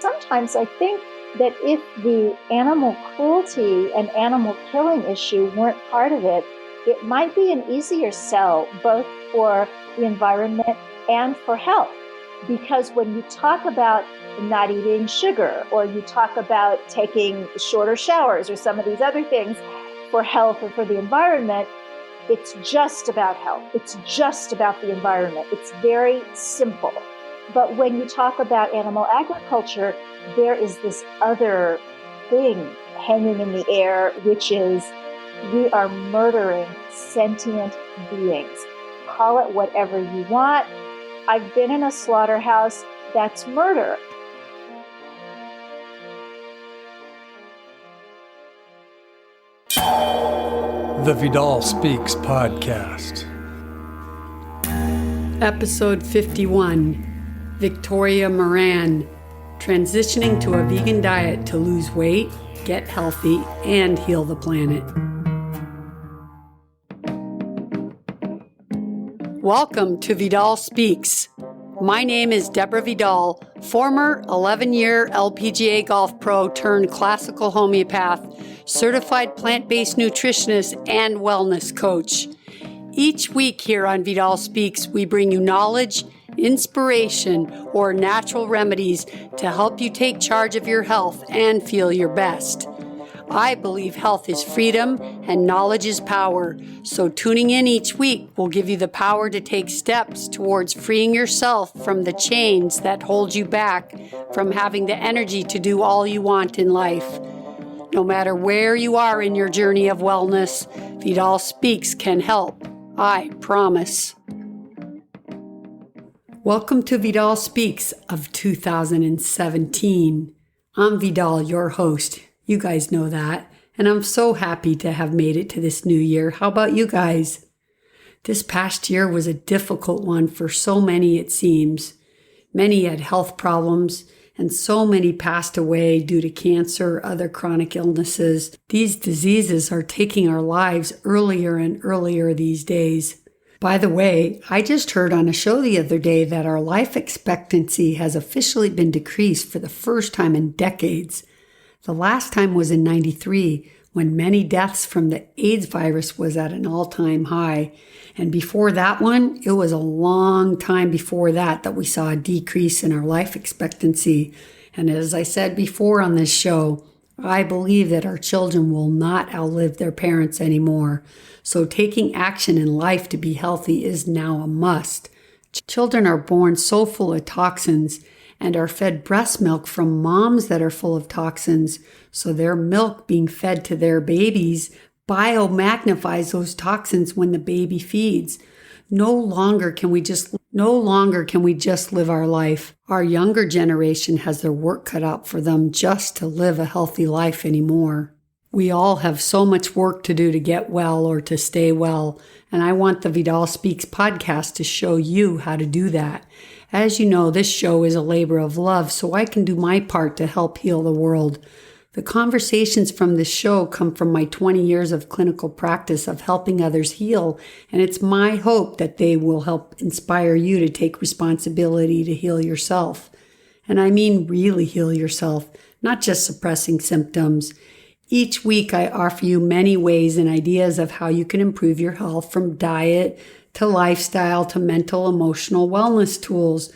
sometimes I think that if the animal cruelty and animal killing issue weren't part of it, it might be an easier sell both for the environment and for health. Because when you talk about not eating sugar, or you talk about taking shorter showers, or some of these other things for health or for the environment, it's just about health. It's just about the environment. It's very simple. But when you talk about animal agriculture, there is this other thing hanging in the air, which is we are murdering sentient beings. Call it whatever you want. I've been in a slaughterhouse. That's murder. The Vidal Speaks podcast. Episode 51, Victoria Moran, transitioning to a vegan diet to lose weight, get healthy, and heal the planet. Welcome to Vidal Speaks. My name is Deborah Vidal, former 11-year LPGA golf pro turned classical homeopath, certified plant-based nutritionist, and wellness coach. Each week here on Vidal Speaks, we bring you knowledge, inspiration, or natural remedies to help you take charge of your health and feel your best. I believe health is freedom and knowledge is power. So tuning in each week will give you the power to take steps towards freeing yourself from the chains that hold you back from having the energy to do all you want in life. No matter where you are in your journey of wellness, Vidal Speaks can help. I promise. Welcome to Vidal Speaks of 2017. I'm Vidal, your host. You guys know that, and I'm so happy to have made it to this new year. How about you guys? This past year was a difficult one for so many, it seems. Many had health problems, and so many passed away due to cancer or other chronic illnesses. These diseases are taking our lives earlier and earlier these days. By the way, I just heard on a show the other day that our life expectancy has officially been decreased for the first time in decades. The last time was in 93, when many deaths from the AIDS virus was at an all-time high. And before that one, it was a long time before that we saw a decrease in our life expectancy. And as I said before on this show, I believe that our children will not outlive their parents anymore. So taking action in life to be healthy is now a must. Children are born so full of toxins and are fed breast milk from moms that are full of toxins. So their milk being fed to their babies biomagnifies those toxins when the baby feeds. No longer can we just live our life. Our younger generation has their work cut out for them just to live a healthy life anymore. We all have so much work to do to get well or to stay well, and I want the Vidal Speaks podcast to show you how to do that. As you know, this show is a labor of love, so I can do my part to help heal the world. The conversations from this show come from my 20 years of clinical practice of helping others heal, and it's my hope that they will help inspire you to take responsibility to heal yourself. And I mean really heal yourself, not just suppressing symptoms. Each week I offer you many ways and ideas of how you can improve your health, from diet to lifestyle to mental, emotional wellness tools.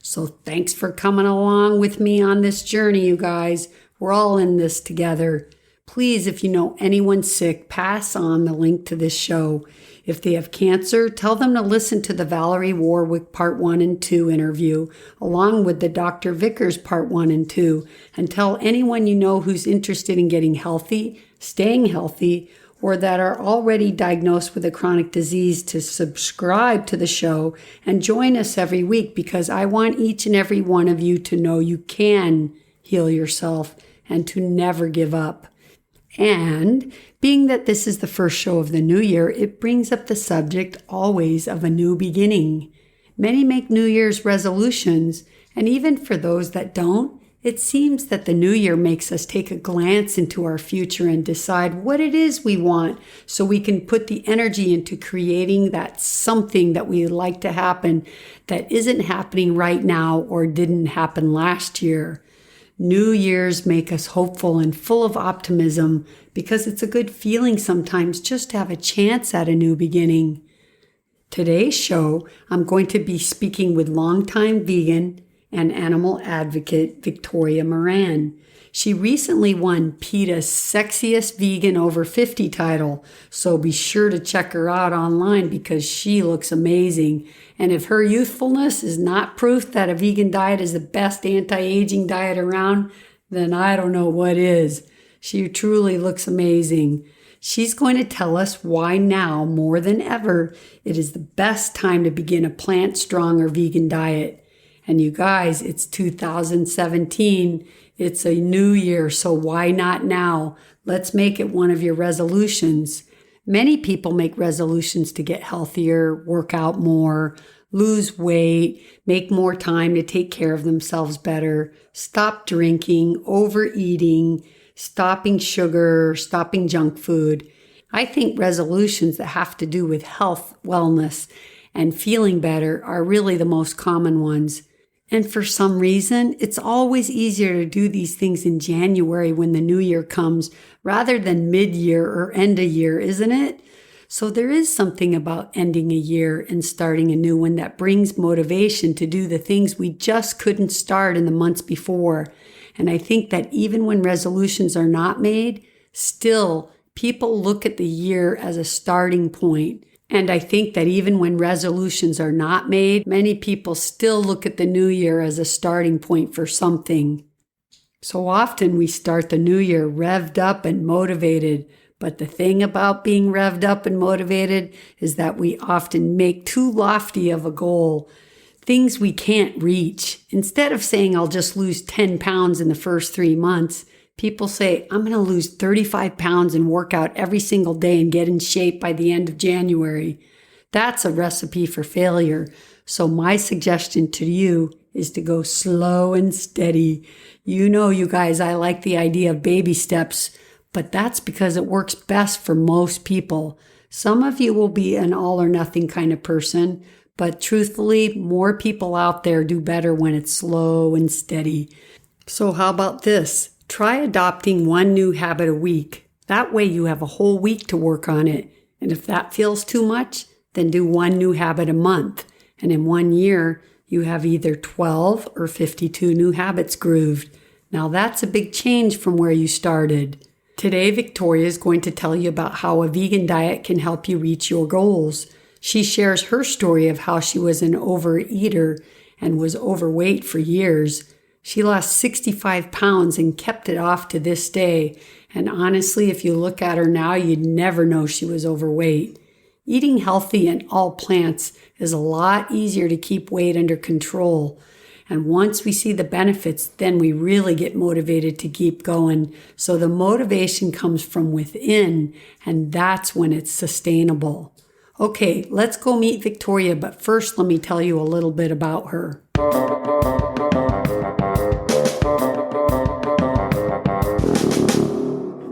So thanks for coming along with me on this journey, you guys. We're all in this together. Please, if you know anyone sick, pass on the link to this show. If they have cancer, tell them to listen to the Valerie Warwick Part 1 and 2 interview, along with the Dr. Vickers Part 1 and 2, and tell anyone you know who's interested in getting healthy, staying healthy, or that are already diagnosed with a chronic disease to subscribe to the show and join us every week, because I want each and every one of you to know you can heal yourself and to never give up. And being that this is the first show of the new year, it brings up the subject always of a new beginning. Many make New Year's resolutions, and even for those that don't, it seems that the new year makes us take a glance into our future and decide what it is we want, so we can put the energy into creating that something that we'd like to happen that isn't happening right now or didn't happen last year. New Year's make us hopeful and full of optimism because it's a good feeling sometimes just to have a chance at a new beginning. Today's show, I'm going to be speaking with longtime vegan and animal advocate Victoria Moran. She recently won Peta's Sexiest Vegan Over 50 title, so be sure to check her out online because she looks amazing. And if her youthfulness is not proof that a vegan diet is the best anti-aging diet around, then I don't know what is. She truly looks amazing. She's going to tell us why now, more than ever, it is the best time to begin a plant-strong or vegan diet. And you guys, it's 2017. It's a new year, so why not now? Let's make it one of your resolutions. Many people make resolutions to get healthier, work out more, lose weight, make more time to take care of themselves better, stop drinking, overeating, stopping sugar, stopping junk food. I think resolutions that have to do with health, wellness, and feeling better are really the most common ones. And for some reason, it's always easier to do these things in January when the new year comes rather than mid-year or end of year, isn't it? So there is something about ending a year and starting a new one that brings motivation to do the things we just couldn't start in the months before. And I think that even when resolutions are not made, still people look at the year as a starting point. And I think that even when resolutions are not made, many people still look at the new year as a starting point for something. So often we start the new year revved up and motivated. But the thing about being revved up and motivated is that we often make too lofty of a goal, things we can't reach. Instead of saying, I'll just lose 10 pounds in the first 3 months, people say, I'm going to lose 35 pounds and work out every single day and get in shape by the end of January. That's a recipe for failure. So my suggestion to you is to go slow and steady. You know, you guys, I like the idea of baby steps, but that's because it works best for most people. Some of you will be an all or nothing kind of person, but truthfully, more people out there do better when it's slow and steady. So how about this? Try adopting one new habit a week. That way you have a whole week to work on it. And if that feels too much, then do one new habit a month. And in 1 year, you have either 12 or 52 new habits grooved. Now that's a big change from where you started. Today, Victoria is going to tell you about how a vegan diet can help you reach your goals. She shares her story of how she was an overeater and was overweight for years. She lost 65 pounds and kept it off to this day. And honestly, if you look at her now, you'd never know she was overweight. Eating healthy and all plants is a lot easier to keep weight under control. And once we see the benefits, then we really get motivated to keep going. So the motivation comes from within, and that's when it's sustainable. Okay, let's go meet Victoria, but first let me tell you a little bit about her.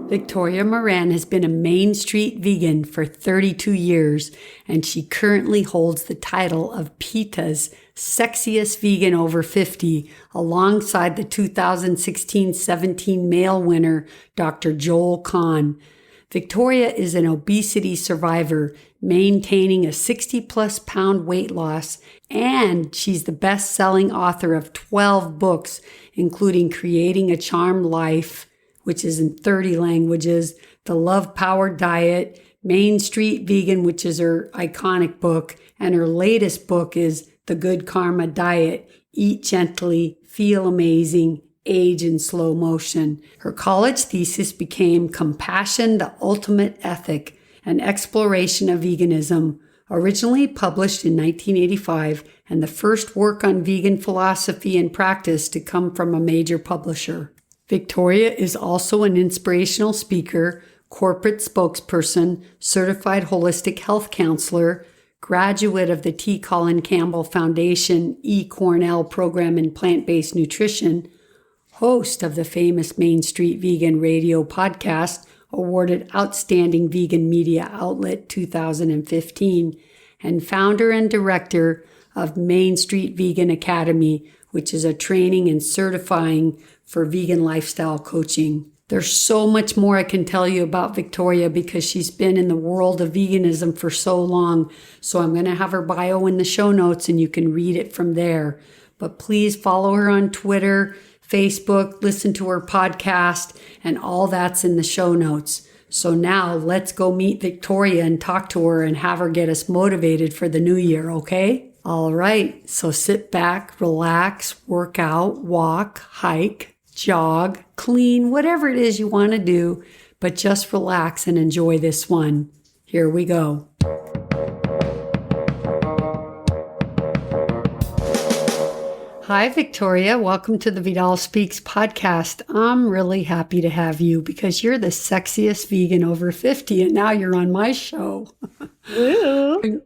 Victoria Moran has been a Main Street vegan for 32 years, and she currently holds the title of Peta's Sexiest Vegan Over 50, alongside the 2016-17 male winner, Dr. Joel Kahn. Victoria is an obesity survivor, maintaining a 60-plus pound weight loss, and she's the best-selling author of 12 books, including Creating a Charmed Life, which is in 30 languages, The Love Power Diet, Main Street Vegan, which is her iconic book, and her latest book is The Good Karma Diet, Eat Gently, Feel Amazing, Age in Slow Motion. Her college thesis became Compassion, the Ultimate Ethic, an Exploration of Veganism, originally published in 1985, and the first work on vegan philosophy and practice to come from a major publisher. Victoria is also an inspirational speaker, corporate spokesperson, certified holistic health counselor, graduate of the Colin Campbell Foundation eCornell program in plant-based nutrition, host of the famous Main Street Vegan radio podcast, awarded Outstanding Vegan Media Outlet 2015, and founder and director of Main Street Vegan Academy, which is a training and certifying for vegan lifestyle coaching. There's so much more I can tell you about Victoria because she's been in the world of veganism for so long. So I'm going to have her bio in the show notes and you can read it from there. But please follow her on Twitter, Facebook, listen to her podcast, and all that's in the show notes. So now let's go meet Victoria and talk to her and have her get us motivated for the new year, okay? All right, so sit back, relax, work out, walk, hike, jog, clean, whatever it is you want to do, but just relax and enjoy this one. Here we go. Hi, Victoria. Welcome to the Vidal Speaks podcast. I'm really happy to have you because you're the sexiest vegan over 50, and now you're on my show. Woo!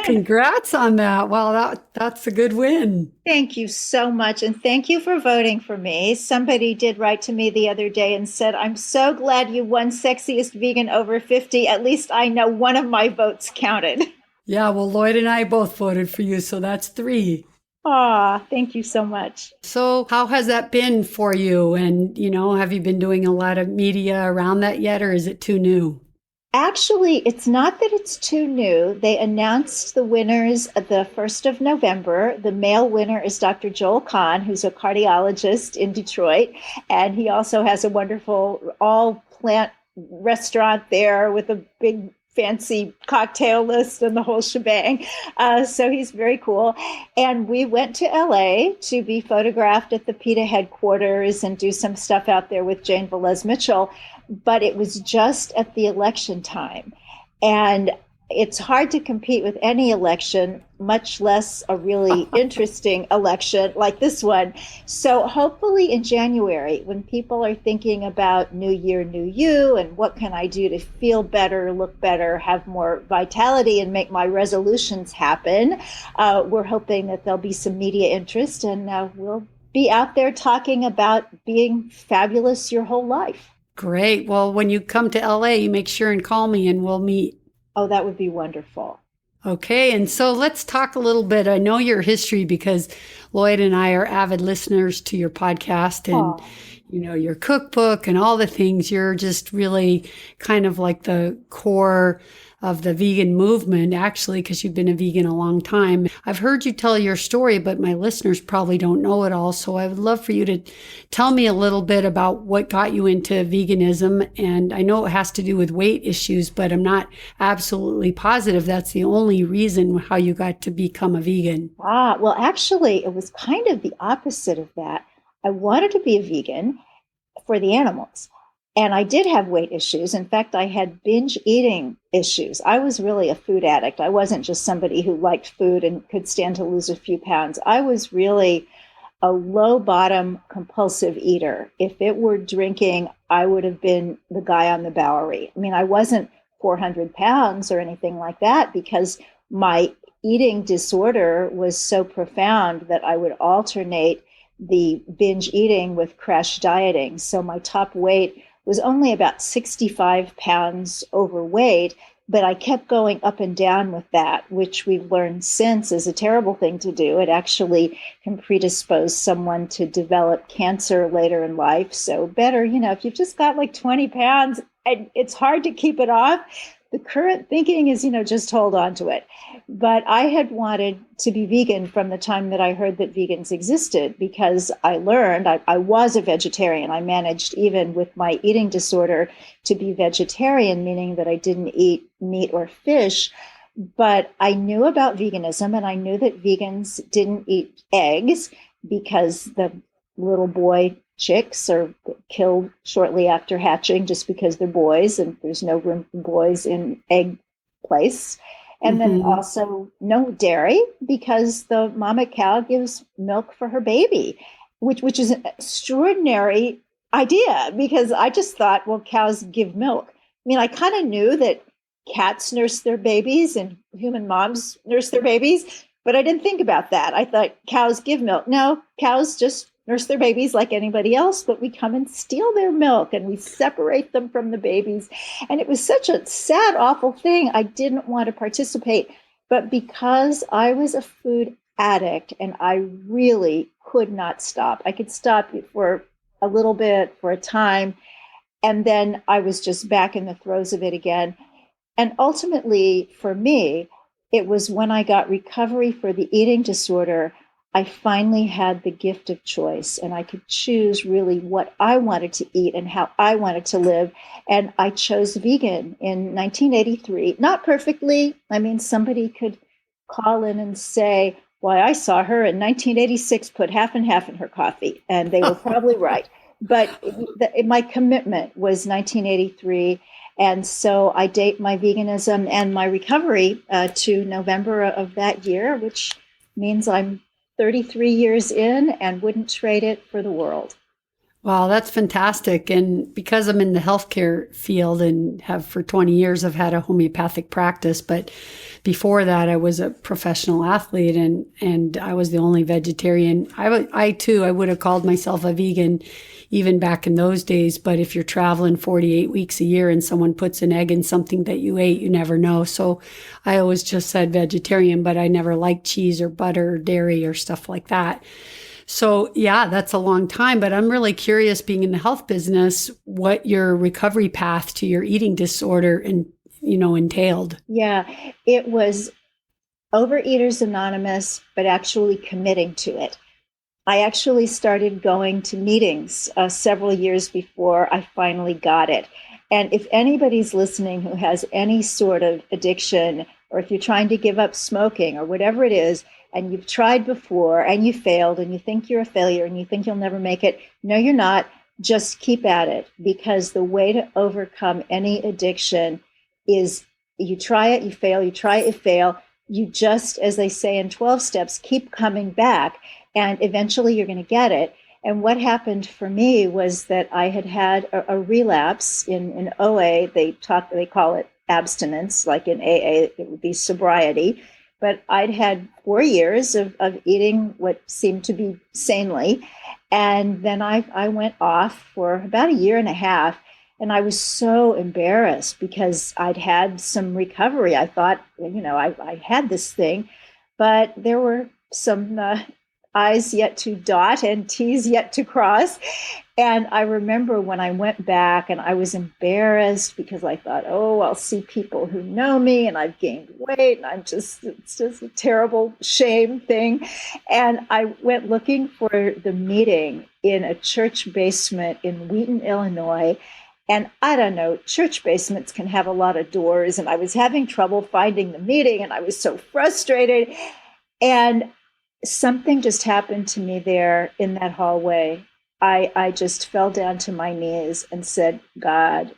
Congrats on that. Wow, that's a good win. Thank you so much. And thank you for voting for me. Somebody did write to me the other day and said, I'm so glad you won Sexiest Vegan over 50. At least I know one of my votes counted. Yeah, well, Lloyd and I both voted for you, so that's 3. Aw, thank you so much. So how has that been for you? And, have you been doing a lot of media around that yet, or is it too new? Actually, it's not that it's too new. They announced the winners the 1st of November. The male winner is Dr. Joel Kahn, who's a cardiologist in Detroit. And he also has a wonderful all-plant restaurant there with a big fancy cocktail list and the whole shebang. So he's very cool. And we went to LA to be photographed at the Peta headquarters and do some stuff out there with Jane Velez Mitchell. But it was just at the election time. And it's hard to compete with any election, much less a really interesting election like this one. So hopefully in January, when people are thinking about New Year, New You, and what can I do to feel better, look better, have more vitality, and make my resolutions happen, we're hoping that there'll be some media interest, and we'll be out there talking about being fabulous your whole life. Great. Well, when you come to LA, you make sure and call me and we'll meet. Oh, that would be wonderful. Okay. And so let's talk a little bit. I know your history because Lloyd and I are avid listeners to your podcast and, your cookbook and all the things. You're just really kind of like the core of the vegan movement, actually, because you've been a vegan a long time. I've heard you tell your story, but my listeners probably don't know it all. So I would love for you to tell me a little bit about what got you into veganism. And I know it has to do with weight issues, but I'm not absolutely positive that's the only reason how you got to become a vegan. Well, actually, it was kind of the opposite of that. I wanted to be a vegan for the animals. And I did have weight issues. In fact, I had binge eating issues. I was really a food addict. I wasn't just somebody who liked food and could stand to lose a few pounds. I was really a low bottom compulsive eater. If it were drinking, I would have been the guy on the Bowery. I mean, I wasn't 400 pounds or anything like that because my eating disorder was so profound that I would alternate the binge eating with crash dieting. So my top weight was only about 65 pounds overweight, but I kept going up and down with that, which we've learned since is a terrible thing to do. It actually can predispose someone to develop cancer later in life. So better, if you've just got like 20 pounds, and it's hard to keep it off. The current thinking is, just hold on to it. But I had wanted to be vegan from the time that I heard that vegans existed because I learned I was a vegetarian. I managed, even with my eating disorder, to be vegetarian, meaning that I didn't eat meat or fish. But I knew about veganism and I knew that vegans didn't eat eggs because the little boy chicks are killed shortly after hatching just because they're boys and there's no room for boys in egg place. And then also no dairy because the mama cow gives milk for her baby, which is an extraordinary idea because I just thought, well, cows give milk. I mean, I kind of knew that cats nurse their babies and human moms nurse their babies, but I didn't think about that. I thought cows give milk. No, cows just nurse their babies like anybody else, but we come and steal their milk and we separate them from the babies. And it was such a sad, awful thing. I didn't want to participate. But because I was a food addict, and I really could not stop. I could stop for a little bit, for a time, and then I was just back in the throes of it again. And ultimately, for me, it was when I got recovery for the eating disorder, I finally had the gift of choice, and I could choose really what I wanted to eat and how I wanted to live. And I chose vegan in 1983, not perfectly. I mean, somebody could call in and say, why, I saw her in 1986 put half and half in her coffee, and they were probably right. But my commitment was 1983. And so I date my veganism and my recovery to November of that year, which means I'm 33 years in and wouldn't trade it for the world. Wow, that's fantastic. And because I'm in the healthcare field and have for 20 years, I've had a homeopathic practice. But before that, I was a professional athlete and I was the only vegetarian. I too, I would have called myself a vegan even back in those days. But if you're traveling 48 weeks a year and someone puts an egg in something that you ate, you never know. So I always just said vegetarian, but I never liked cheese or butter or dairy or stuff like that. So yeah, that's a long time, but I'm really curious, being in the health business, what your recovery path to your eating disorder entailed. Yeah, it was Overeaters Anonymous, but actually committing to it. I actually started going to meetings several years before I finally got it. And if anybody's listening who has any sort of addiction, or if you're trying to give up smoking or whatever it is, and you've tried before and you failed and you think you're a failure and you think you'll never make it, no, you're not. Just keep at it, because the way to overcome any addiction is you try it, you fail, you try it, you fail. You just, as they say in 12 steps, keep coming back, and eventually you're going to get it. And what happened for me was that I had a relapse in OA. They call it abstinence, like in AA, it would be sobriety. But I'd had 4 years of eating what seemed to be sanely. And then I went off for about a year and a half. And I was so embarrassed because I'd had some recovery. I thought, I had this thing, but there were some I's yet to dot and T's yet to cross. And I remember when I went back and I was embarrassed because I thought, I'll see people who know me and I've gained weight and it's just a terrible shame thing. And I went looking for the meeting in a church basement in Wheaton, Illinois. And I don't know, church basements can have a lot of doors, and I was having trouble finding the meeting, and I was so frustrated. And something just happened to me there in that hallway. I just fell down to my knees and said, God,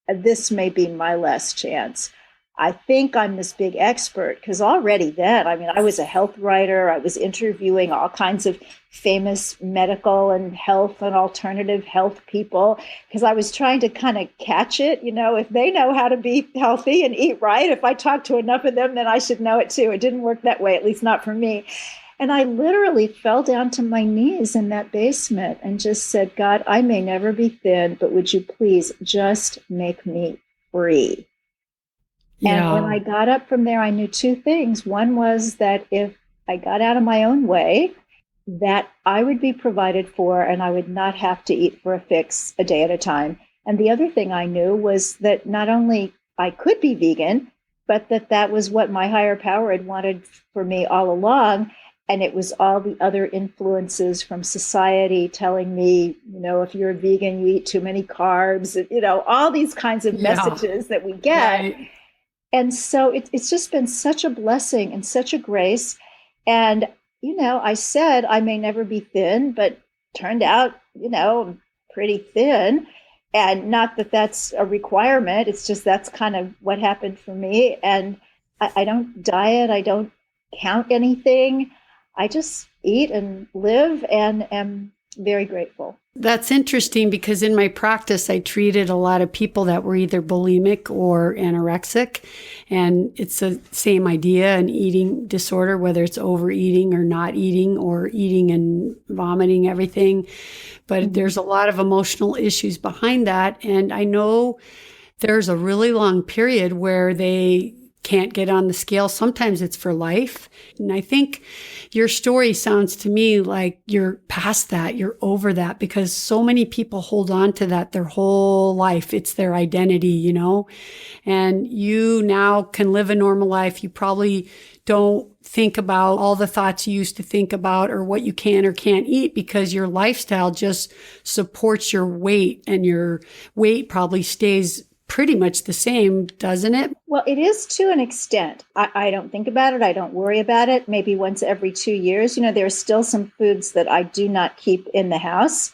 this may be my last chance. I think I'm this big expert, because already then, I was a health writer. I was interviewing all kinds of famous medical and health and alternative health people, because I was trying to kind of catch it. If they know how to be healthy and eat right, if I talk to enough of them, then I should know it too. It didn't work that way, at least not for me. And I literally fell down to my knees in that basement and just said, God, I may never be thin, but would you please just make me free? Yeah. And when I got up from there, I knew two things. One was that if I got out of my own way, that I would be provided for and I would not have to eat for a fix a day at a time. And the other thing I knew was that not only I could be vegan, but that was what my higher power had wanted for me all along. And it was all the other influences from society telling me, if you're a vegan, you eat too many carbs, all these kinds of messages that we get. Right. And so it's just been such a blessing and such a grace. And, I said I may never be thin, but turned out, I'm pretty thin. And not that that's a requirement. It's just that's kind of what happened for me. And I don't diet. I don't count anything. I just eat and live and am very grateful. That's interesting, because in my practice, I treated a lot of people that were either bulimic or anorexic. And it's the same idea, an eating disorder, whether it's overeating or not eating or eating and vomiting everything. But there's a lot of emotional issues behind that. And I know there's a really long period where they can't get on the scale. Sometimes it's for life. And I think your story sounds to me like you're past that. You're over that, because so many people hold on to that their whole life. It's their identity, you know, and you now can live a normal life. You probably don't think about all the thoughts you used to think about or what you can or can't eat, because your lifestyle just supports your weight, and your weight probably stays pretty much the same, doesn't it? Well, it is to an extent. I don't think about it. I don't worry about it. Maybe once every 2 years. You know, there are still some foods that I do not keep in the house.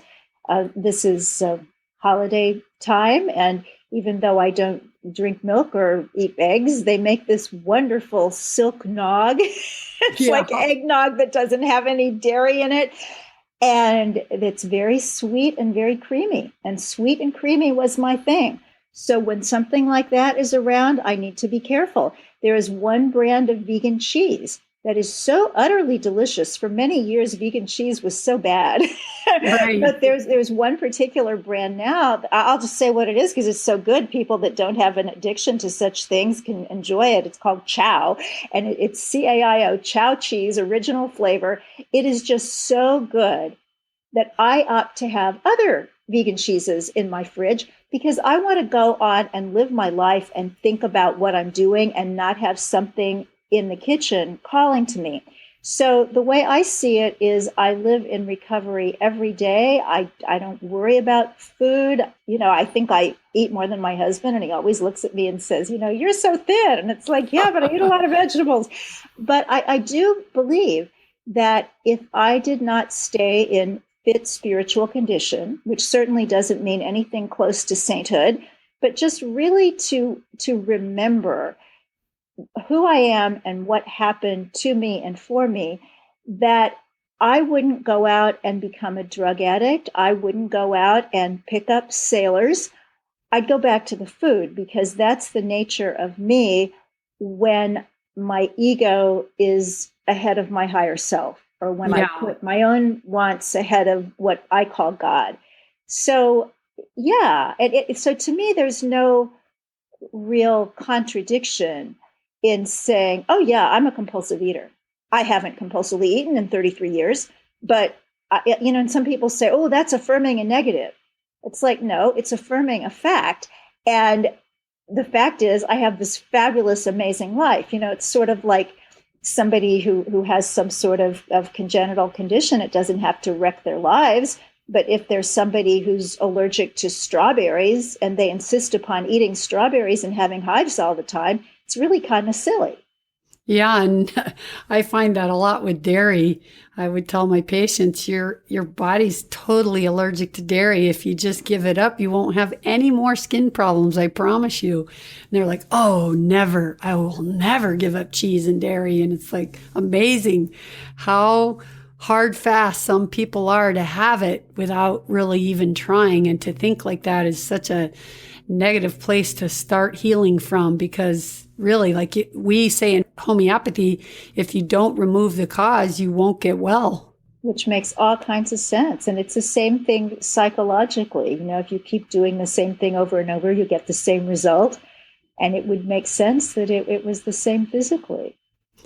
This is holiday time. And even though I don't drink milk or eat eggs, they make this wonderful silk nog. It's like eggnog that doesn't have any dairy in it. And it's very sweet and very creamy. And sweet and creamy was my thing. So when something like that is around, I need to be careful. There is one brand of vegan cheese that is so utterly delicious. For many years, vegan cheese was so bad. Right. But there's one particular brand now. I'll just say what it is because it's so good. People that don't have an addiction to such things can enjoy it. It's called Chow, and it's CAIO, Chow cheese, original flavor. It is just so good that I opt to have other vegan cheeses in my fridge, because I want to go on and live my life and think about what I'm doing and not have something in the kitchen calling to me. So the way I see it is I live in recovery every day. I don't worry about food. You know, I think I eat more than my husband, and he always looks at me and says, you know, you're so thin. And it's like, yeah, but I eat a lot of vegetables. But I do believe that if I did not stay in fit spiritual condition, which certainly doesn't mean anything close to sainthood, but just really to remember who I am and what happened to me and for me, that I wouldn't go out and become a drug addict. I wouldn't go out and pick up sailors. I'd go back to the food, because that's the nature of me when my ego is ahead of my higher self, or when I put my own wants ahead of what I call God. So, yeah. So to me, there's no real contradiction in saying, oh, yeah, I'm a compulsive eater. I haven't compulsively eaten in 33 years. But, you know, and some people say, oh, that's affirming a negative. It's like, no, it's affirming a fact. And the fact is, I have this fabulous, amazing life. You know, it's sort of like somebody who has some sort of congenital condition. It doesn't have to wreck their lives. But if there's somebody who's allergic to strawberries and they insist upon eating strawberries and having hives all the time, it's really kind of silly. Yeah, and I find that a lot with dairy. I would tell my patients, your body's totally allergic to dairy. If you just give it up, you won't have any more skin problems, I promise you. And they're like, oh, never. I will never give up cheese and dairy. And it's like amazing how hard fast some people are to have it without really even trying. And to think like that is such a negative place to start healing from, because really, like we say in homeopathy, if you don't remove the cause, you won't get well. Which makes all kinds of sense. And it's the same thing psychologically. You know, if you keep doing the same thing over and over, you get the same result. And it would make sense that it was the same physically.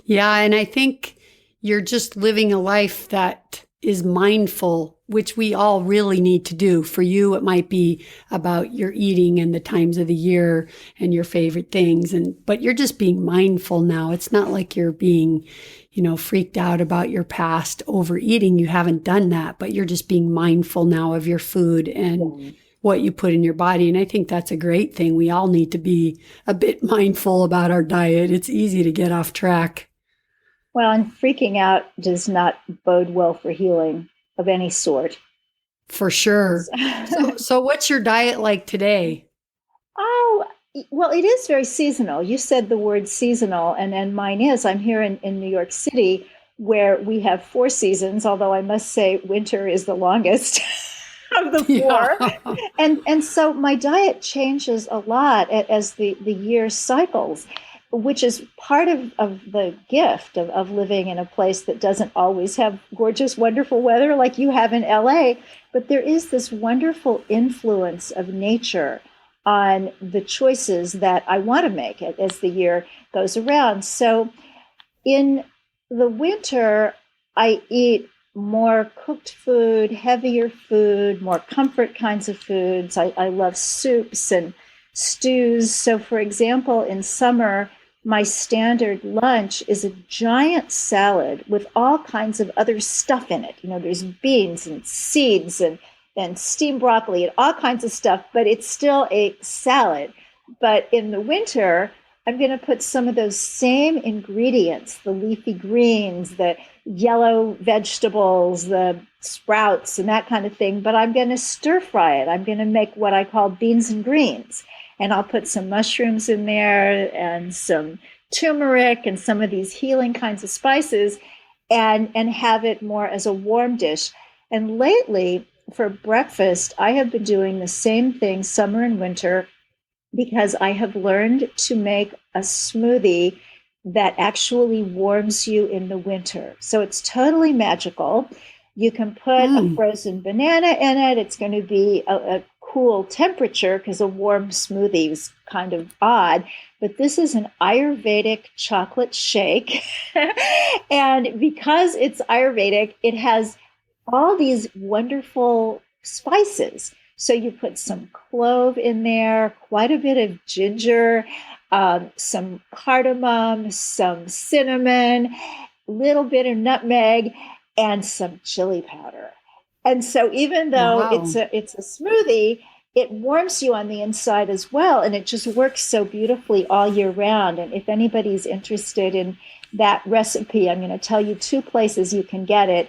Yeah. And I think you're just living a life that is mindful, which we all really need to do. For you, it might be about your eating and the times of the year and your favorite things. But you're just being mindful now. It's not like you're being, you know, freaked out about your past overeating. You haven't done that, but you're just being mindful now of your food and what you put in your body. And I think that's a great thing. We all need to be a bit mindful about our diet. It's easy to get off track. Well, and freaking out does not bode well for healing of any sort. For sure. So what's your diet like today? Oh, well, it is very seasonal. You said the word seasonal, and mine is. I'm here in New York City, where we have 4 seasons, although I must say winter is the longest of the 4. Yeah. And so my diet changes a lot as the year cycles, which is part of the gift of living in a place that doesn't always have gorgeous, wonderful weather like you have in LA. But there is this wonderful influence of nature on the choices that I want to make as the year goes around. So in the winter, I eat more cooked food, heavier food, more comfort kinds of foods. I love soups and stews. So, for example, in summer, my standard lunch is a giant salad with all kinds of other stuff in it. There's beans and seeds and steamed broccoli and all kinds of stuff, but it's still a salad. But in the winter, I'm going to put some of those same ingredients, the leafy greens, the yellow vegetables, the sprouts, and that kind of thing, but I'm going to stir fry it. I'm going to make what I call beans and greens. And I'll put some mushrooms in there and some turmeric and some of these healing kinds of spices and have it more as a warm dish. And lately, for breakfast, I have been doing the same thing summer and winter because I have learned to make a smoothie that actually warms you in the winter. So it's totally magical. You can put a frozen banana in it. It's going to be a cool temperature because a warm smoothie is kind of odd. But this is an Ayurvedic chocolate shake. And because it's Ayurvedic, it has all these wonderful spices. So you put some clove in there, quite a bit of ginger, some cardamom, some cinnamon, little bit of nutmeg, and some chili powder. And so even though it's a smoothie, it warms you on the inside as well. And it just works so beautifully all year round. And if anybody's interested in that recipe, I'm going to tell you 2 places you can get it.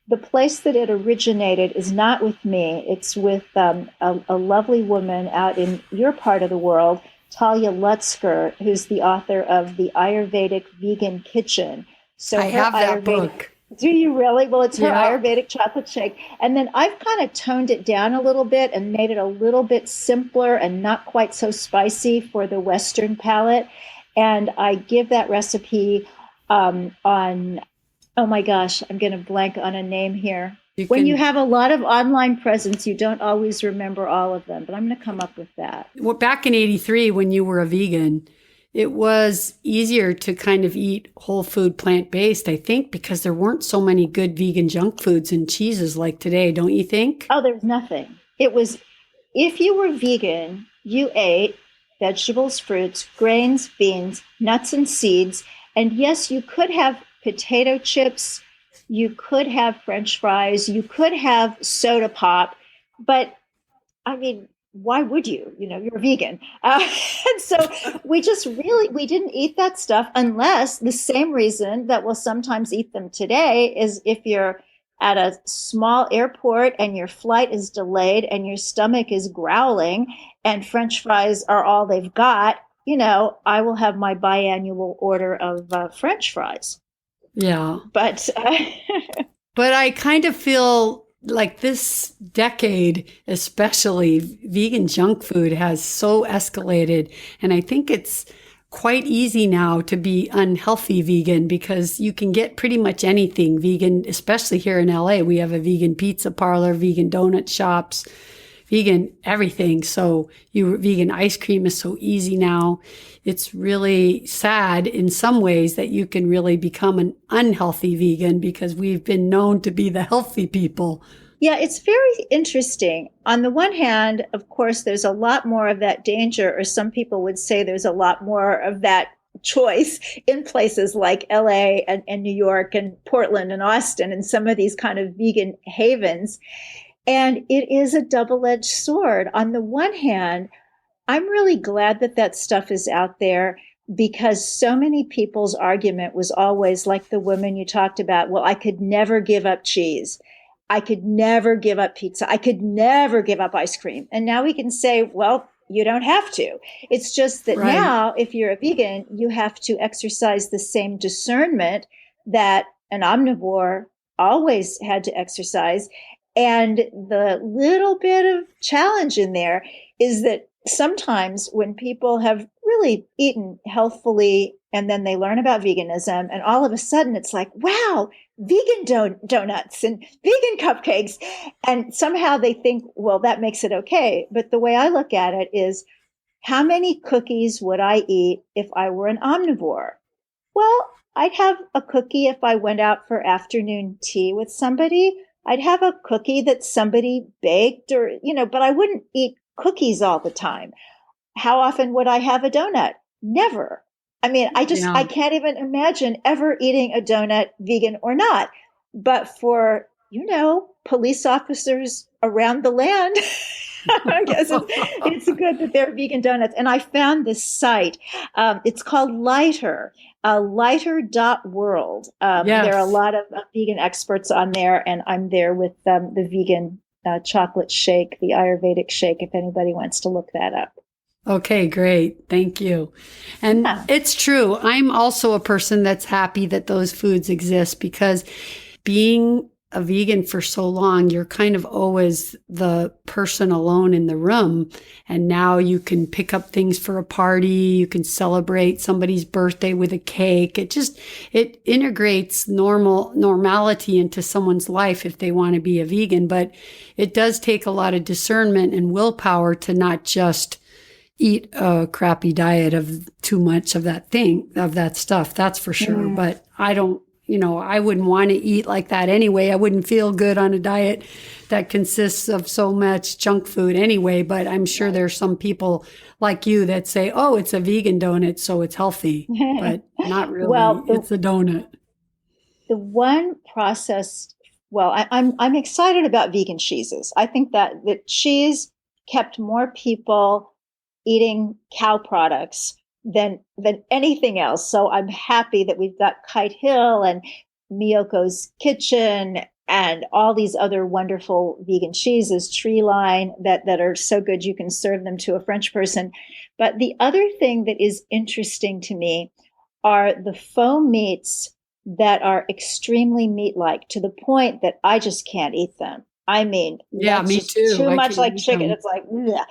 The place that it originated is not with me. It's with a lovely woman out in your part of the world, Talia Lutzker, who's the author of The Ayurvedic Vegan Kitchen. So I have that book. Do you really? Well, it's her Ayurvedic chocolate shake. And then I've kind of toned it down a little bit and made it a little bit simpler and not quite so spicy for the Western palate. And I give that recipe on, oh my gosh, I'm going to blank on a name here. When you have a lot of online presence, you don't always remember all of them, but I'm going to come up with that. Well, back in 83, when you were a vegan, it was easier to kind of eat whole food, plant-based, I think, because there weren't so many good vegan junk foods and cheeses like today, don't you think? Oh, there's nothing. It was, if you were vegan, you ate vegetables, fruits, grains, beans, nuts, and seeds. And yes, you could have potato chips, you could have French fries, you could have soda pop, but I mean, why would you? You're a vegan. And so we didn't eat that stuff unless the same reason that we'll sometimes eat them today is if you're at a small airport and your flight is delayed and your stomach is growling and French fries are all they've got, I will have my biannual order of French fries. Yeah. But I kind of feel like this decade, especially, vegan junk food has so escalated. And I think it's quite easy now to be unhealthy vegan because you can get pretty much anything vegan, especially here in LA. We have a vegan pizza parlor, vegan donut shops, vegan everything. So vegan ice cream is so easy now. It's really sad in some ways that you can really become an unhealthy vegan because we've been known to be the healthy people. Yeah, it's very interesting. On the one hand, of course, there's a lot more of that danger, or some people would say there's a lot more of that choice in places like LA and New York and Portland and Austin and some of these kind of vegan havens. And it is a double-edged sword. On the one hand, I'm really glad that stuff is out there because so many people's argument was always like the woman you talked about. Well, I could never give up cheese. I could never give up pizza. I could never give up ice cream. And now we can say, well, you don't have to. It's just that now, if you're a vegan, you have to exercise the same discernment that an omnivore always had to exercise. And the little bit of challenge in there is that sometimes when people have really eaten healthfully and then they learn about veganism and all of a sudden it's like, wow, vegan donuts and vegan cupcakes. And somehow they think, well, that makes it okay. But the way I look at it is how many cookies would I eat if I were an omnivore? Well, I'd have a cookie if I went out for afternoon tea with somebody. I'd have a cookie that somebody baked or, but I wouldn't eat cookies all the time. How often would I have a donut? Never. I mean, I can't even imagine ever eating a donut, vegan or not. But for, police officers around the land, I guess it's good that they're vegan donuts. And I found this site. It's called Lighter, lighter.world. There are a lot of vegan experts on there, and I'm there with the vegan chocolate shake, the Ayurvedic shake, if anybody wants to look that up. Okay, great. Thank you. And It's true. I'm also a person that's happy that those foods exist, because being a vegan for so long, you're kind of always the person alone in the room. And now you can pick up things for a party. You can celebrate somebody's birthday with a cake. It integrates normality into someone's life if they want to be a vegan. But it does take a lot of discernment and willpower to not just eat a crappy diet of too much of that stuff. That's for sure. But I don't, I wouldn't want to eat like that anyway. I wouldn't feel good on a diet that consists of so much junk food anyway. But I'm sure there's some people like you that say, oh, it's a vegan donut, so it's healthy, but not really. Well, it's a donut. The one processed, I'm excited about vegan cheeses. I think that the cheese kept more people eating cow products than anything else. So I'm happy that we've got Kite Hill and Miyoko's Kitchen and all these other wonderful vegan cheeses, Tree Line, that are so good you can serve them to a French person. But the other thing that is interesting to me are the faux meats that are extremely meat-like, to the point that I just can't eat them. I mean, me too. Too much like chicken. It's like, bleh.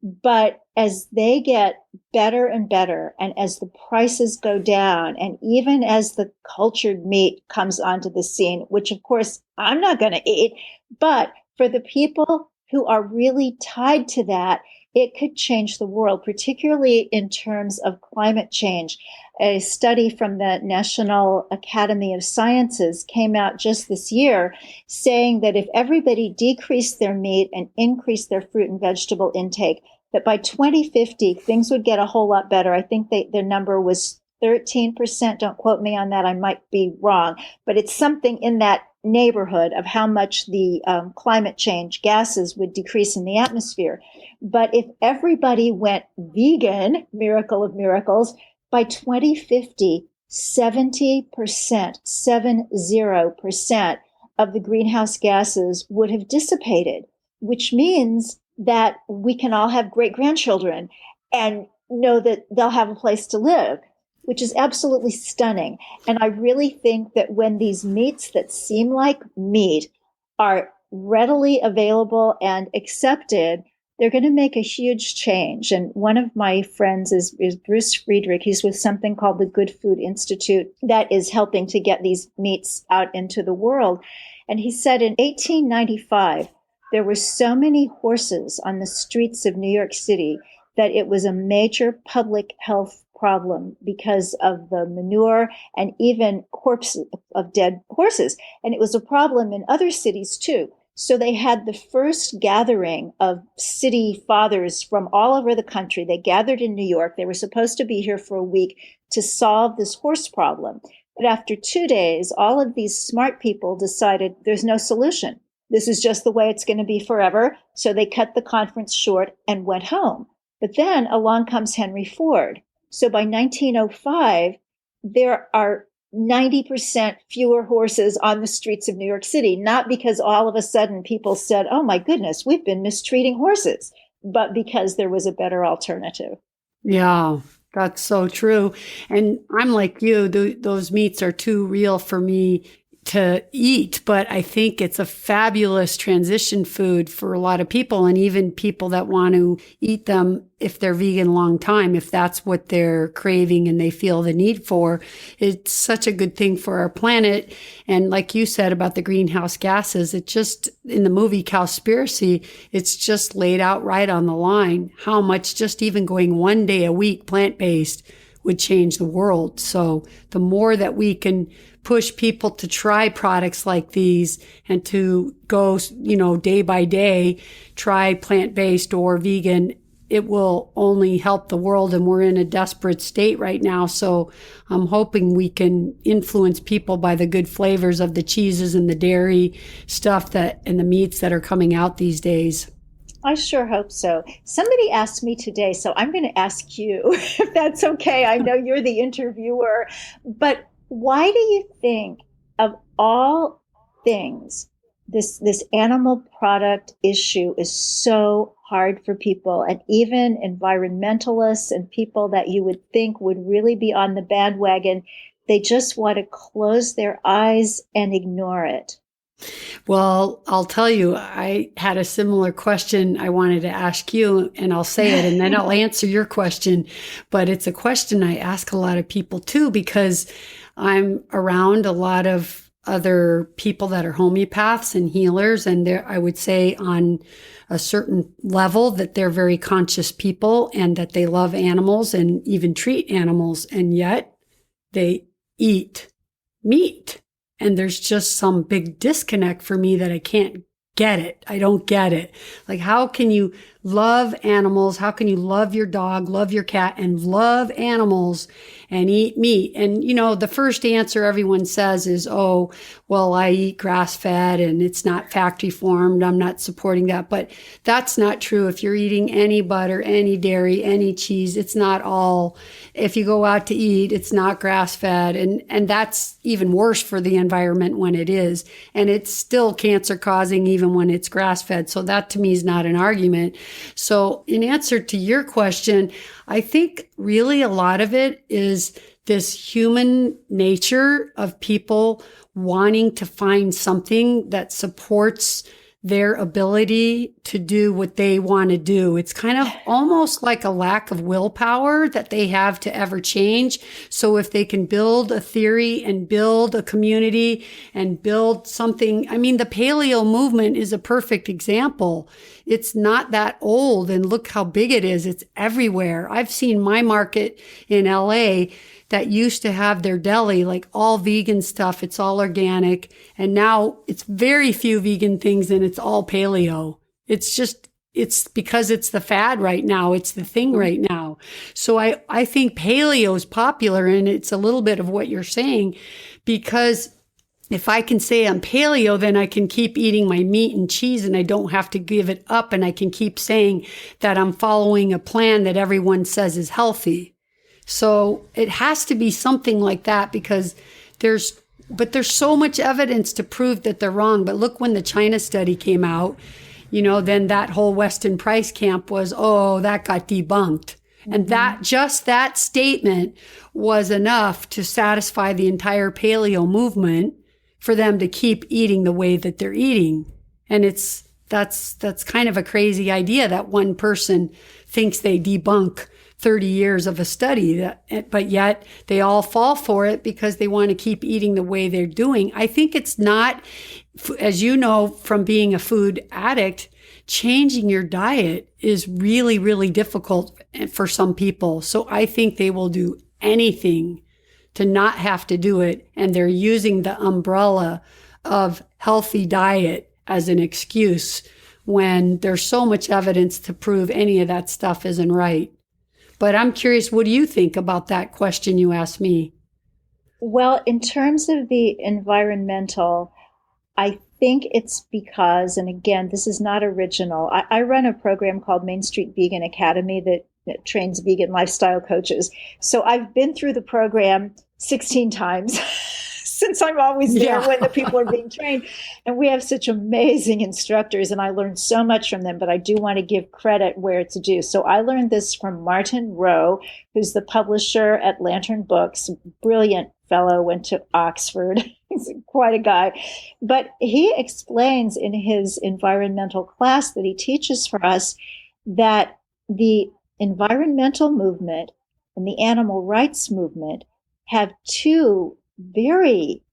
But as they get better and better, and as the prices go down, and even as the cultured meat comes onto the scene, which of course I'm not going to eat, but for the people who are really tied to that, it could change the world, particularly in terms of climate change. A study from the National Academy of Sciences came out just this year saying that if everybody decreased their meat and increased their fruit and vegetable intake, that by 2050, things would get a whole lot better. I think the number was 13%. Don't quote me on that. I might be wrong, but it's something in that neighborhood of how much the climate change gases would decrease in the atmosphere. But if everybody went vegan, miracle of miracles, by 2050, 70% of the greenhouse gases would have dissipated, which means that we can all have great grandchildren and know that they'll have a place to live, which is absolutely stunning. And I really think that when these meats that seem like meat are readily available and accepted, they're going to make a huge change. And one of my friends is Bruce Friedrich. He's with something called the Good Food Institute that is helping to get these meats out into the world. And he said in 1895, there were so many horses on the streets of New York City that it was a major public health problem because of the manure and even corpses of dead horses. And it was a problem in other cities too. So they had the first gathering of city fathers from all over the country. They gathered in New York. They were supposed to be here for a week to solve this horse problem. But after 2 days, all of these smart people decided there's no solution. This is just the way it's going to be forever. So they cut the conference short and went home. But then along comes Henry Ford. So by 1905, there are 90% fewer horses on the streets of New York City, not because all of a sudden people said, oh my goodness, we've been mistreating horses, but because there was a better alternative. Yeah, that's so true. And I'm like you, those meats are too real for me to eat, but I think it's a fabulous transition food for a lot of people, and even people that want to eat them if they're vegan long time, if that's what they're craving and they feel the need for. It's such a good thing for our planet. And like you said about the greenhouse gases, it just, in the movie Cowspiracy, it's just laid out right on the line how much just even going 1 day a week plant-based would change the world. So the more that we can push people to try products like these and to go, day by day, try plant-based or vegan, it will only help the world. And we're in a desperate state right now. So I'm hoping we can influence people by the good flavors of the cheeses and the dairy stuff and the meats that are coming out these days. I sure hope so. Somebody asked me today, so I'm going to ask you if that's okay. I know you're the interviewer, but why do you think, of all things, this animal product issue is so hard for people, and even environmentalists and people that you would think would really be on the bandwagon, they just want to close their eyes and ignore it? Well, I'll tell you, I had a similar question I wanted to ask you, and I'll say it and then I'll answer your question. But it's a question I ask a lot of people too, because I'm around a lot of other people that are homeopaths and healers. And I would say on a certain level that they're very conscious people and that they love animals and even treat animals. And yet they eat meat. And there's just some big disconnect for me that I can't get it. I don't get it. Like, how can you love animals? How can you love your dog, love your cat, and love animals and eat meat? And, the first answer everyone says is, oh, well, I eat grass-fed and it's not factory farmed. I'm not supporting that. But that's not true. If you're eating any butter, any dairy, any cheese, it's not all. If you go out to eat, it's not grass-fed. And that's even worse for the environment when it is. And it's still cancer-causing even when it's grass-fed. So that to me is not an argument. So in answer to your question, I think really a lot of it is this human nature of people wanting to find something that supports their ability to do what they want to do. It's kind of almost like a lack of willpower that they have to ever change. So if they can build a theory and build a community and build something, the paleo movement is a perfect example. It's not that old, and look how big it is. It's everywhere. I've seen my market in LA that used to have their deli, like all vegan stuff. It's all organic. And now it's very few vegan things and it's all paleo. It's because it's the fad right now. It's the thing right now. So I think paleo is popular, and it's a little bit of what you're saying, because if I can say I'm paleo, then I can keep eating my meat and cheese and I don't have to give it up. And I can keep saying that I'm following a plan that everyone says is healthy. So it has to be something like that, because there's so much evidence to prove that they're wrong. But look, when the China study came out, then that whole Weston Price camp was, that got debunked. Mm-hmm. And that statement was enough to satisfy the entire paleo movement for them to keep eating the way that they're eating. And that's kind of a crazy idea that one person thinks they debunk 30 years of a study, but yet they all fall for it because they want to keep eating the way they're doing. I think it's not, as you know, from being a food addict, changing your diet is really, really difficult for some people. So I think they will do anything to not have to do it. And they're using the umbrella of healthy diet as an excuse when there's so much evidence to prove any of that stuff isn't right. But I'm curious, what do you think about that question you asked me? Well, in terms of the environmental, I think it's because, and again, this is not original. I run a program called Main Street Vegan Academy that trains vegan lifestyle coaches. So I've been through the program 16 times since I'm always there when the people are being trained. And we have such amazing instructors, and I learned so much from them, but I do want to give credit where it's due. So I learned this from Martin Rowe, who's the publisher at Lantern Books, brilliant fellow, went to Oxford. He's quite a guy. But he explains in his environmental class that he teaches for us that the environmental movement and the animal rights movement have two very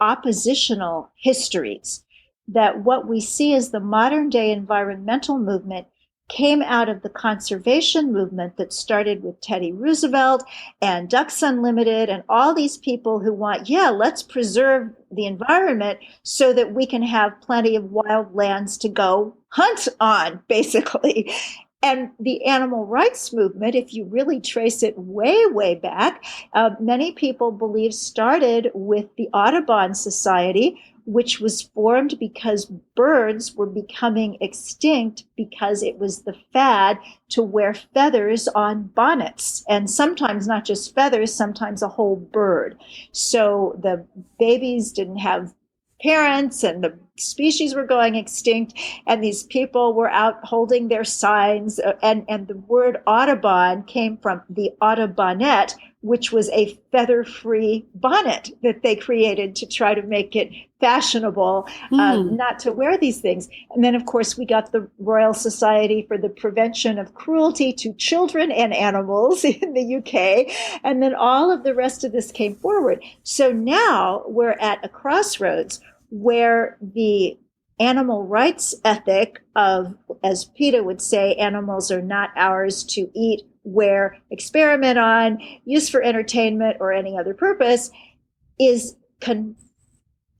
oppositional histories. That what we see as the modern day environmental movement came out of the conservation movement that started with Teddy Roosevelt and Ducks Unlimited and all these people who want, let's preserve the environment so that we can have plenty of wild lands to go hunt on, basically. And the animal rights movement, if you really trace it way, way back, many people believe started with the Audubon Society, which was formed because birds were becoming extinct because it was the fad to wear feathers on bonnets. And sometimes not just feathers, sometimes a whole bird. So the babies didn't have parents and the species were going extinct, and these people were out holding their signs, and the word Audubon came from the Audubonette, which was a feather-free bonnet that they created to try to make it fashionable not to wear these things. And then, of course, we got the Royal Society for the Prevention of Cruelty to Children and Animals in the UK, and then all of the rest of this came forward. So now we're at a crossroads where the animal rights ethic of, as Peta would say, animals are not ours to eat, wear, experiment on, use for entertainment or any other purpose, is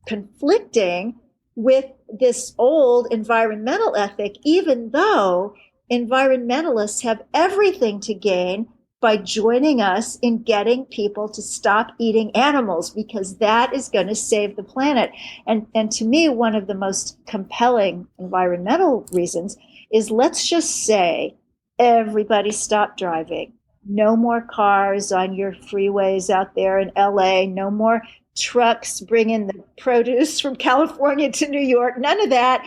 conflicting with this old environmental ethic, even though environmentalists have everything to gain by joining us in getting people to stop eating animals, because that is going to save the planet. And to me, one of the most compelling environmental reasons is, let's just say everybody stop driving. No more cars on your freeways out there in LA. No more trucks bringing the produce from California to New York. None of that.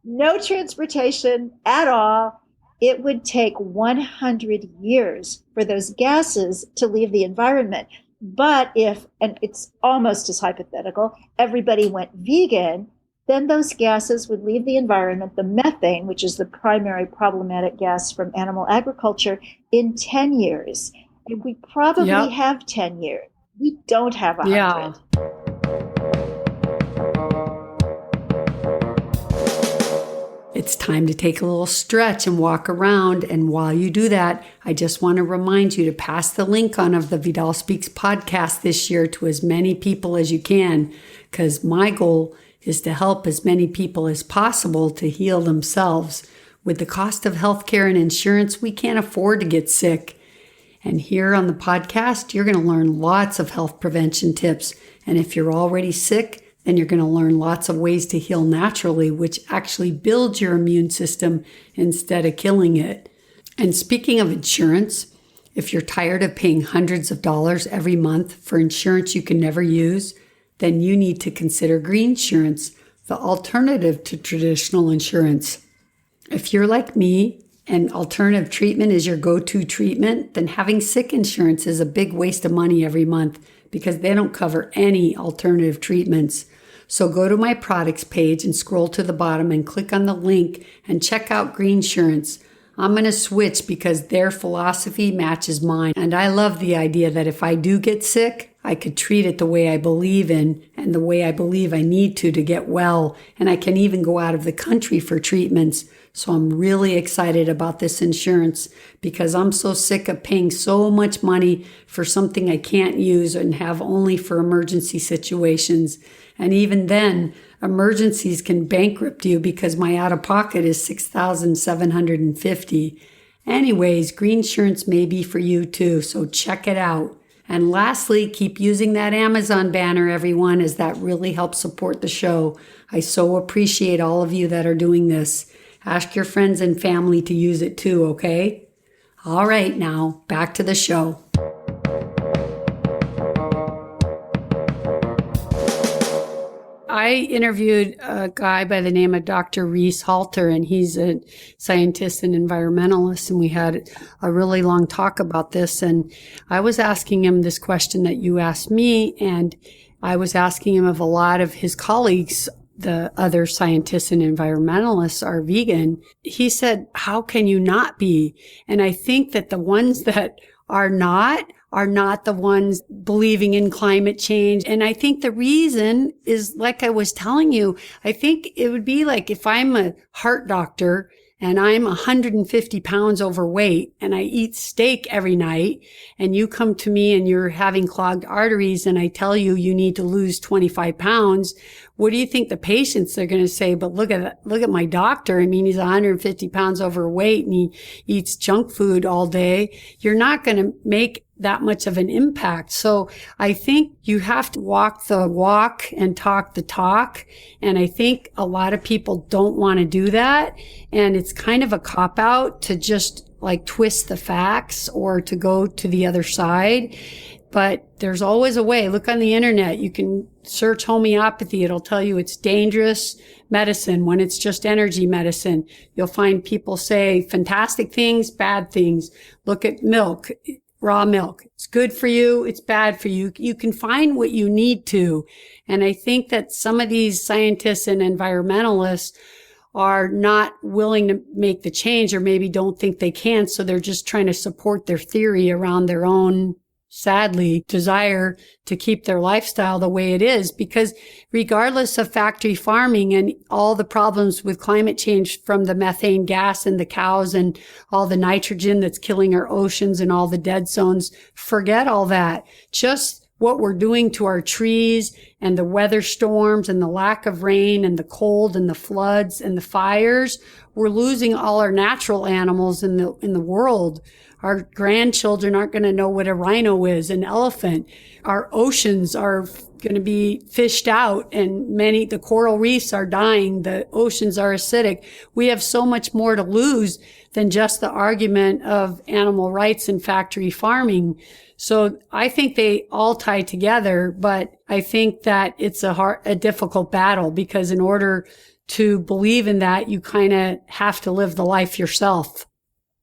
No transportation at all. It would take 100 years for those gases to leave the environment. But if, and it's almost as hypothetical, everybody went vegan, then those gases would leave the environment, the methane, which is the primary problematic gas from animal agriculture, in 10 years. And we probably have 10 years. We don't have 100. Yeah. It's time to take a little stretch and walk around. And while you do that, I just want to remind you to pass the link on of the Vidal Speaks podcast this year to as many people as you can, because my goal is to help as many people as possible to heal themselves. With the cost of healthcare and insurance, we can't afford to get sick. And here on the podcast, you're going to learn lots of health prevention tips. And if you're already sick, then you're going to learn lots of ways to heal naturally, which actually builds your immune system instead of killing it. And speaking of insurance, if you're tired of paying hundreds of dollars every month for insurance you can never use, then you need to consider green insurance, the alternative to traditional insurance. If you're like me and alternative treatment is your go-to treatment, then having sick insurance is a big waste of money every month because they don't cover any alternative treatments. So go to my products page and scroll to the bottom and click on the link and check out Green Insurance. I'm going to switch because their philosophy matches mine. And I love the idea that if I do get sick, I could treat it the way I believe in and the way I believe I need to get well. And I can even go out of the country for treatments. So I'm really excited about this insurance because I'm so sick of paying so much money for something I can't use and have only for emergency situations. And even then, emergencies can bankrupt you because my out-of-pocket is $6,750. Anyways, green insurance may be for you too, so check it out. And lastly, keep using that Amazon banner, everyone, as that really helps support the show. I so appreciate all of you that are doing this. Ask your friends and family to use it too, okay? All right, now back to the show. I interviewed a guy by the name of Dr. Reese Halter, and he's a scientist and environmentalist, and we had a really long talk about this. And I was asking him this question that you asked me, and I was asking him if a lot of his colleagues, the other scientists and environmentalists, are vegan. He said, how can you not be? And I think that the ones that are not the ones believing in climate change. And I think the reason is, like I was telling you, I think it would be like if I'm a heart doctor and I'm 150 pounds overweight and I eat steak every night, and you come to me and you're having clogged arteries and I tell you you need to lose 25 pounds, what do you think the patients are going to say? But look at my doctor. I mean, he's 150 pounds overweight and he eats junk food all day. You're not going to make that much of an impact. So I think you have to walk the walk and talk the talk. And I think a lot of people don't want to do that. And it's kind of a cop out to just like twist the facts or to go to the other side. But there's always a way. Look on the internet. You can search homeopathy. It'll tell you it's dangerous medicine when it's just energy medicine. You'll find people say fantastic things, bad things. Look at milk. Raw milk. It's good for you. It's bad for you. You can find what you need to. And I think that some of these scientists and environmentalists are not willing to make the change, or maybe don't think they can. So they're just trying to support their theory around their own, sadly, desire to keep their lifestyle the way it is. Because regardless of factory farming and all the problems with climate change, from the methane gas in the cows and all the nitrogen that's killing our oceans and all the dead zones, forget all that. Just what we're doing to our trees and the weather storms and the lack of rain and the cold and the floods and the fires, we're losing all our natural animals in the world. Our grandchildren aren't going to know what a rhino is, an elephant. Our oceans are going to be fished out, and the coral reefs are dying. The oceans are acidic. We have so much more to lose than just the argument of animal rights and factory farming. So I think they all tie together, but I think that it's a difficult battle, because in order to believe in that, you kind of have to live the life yourself.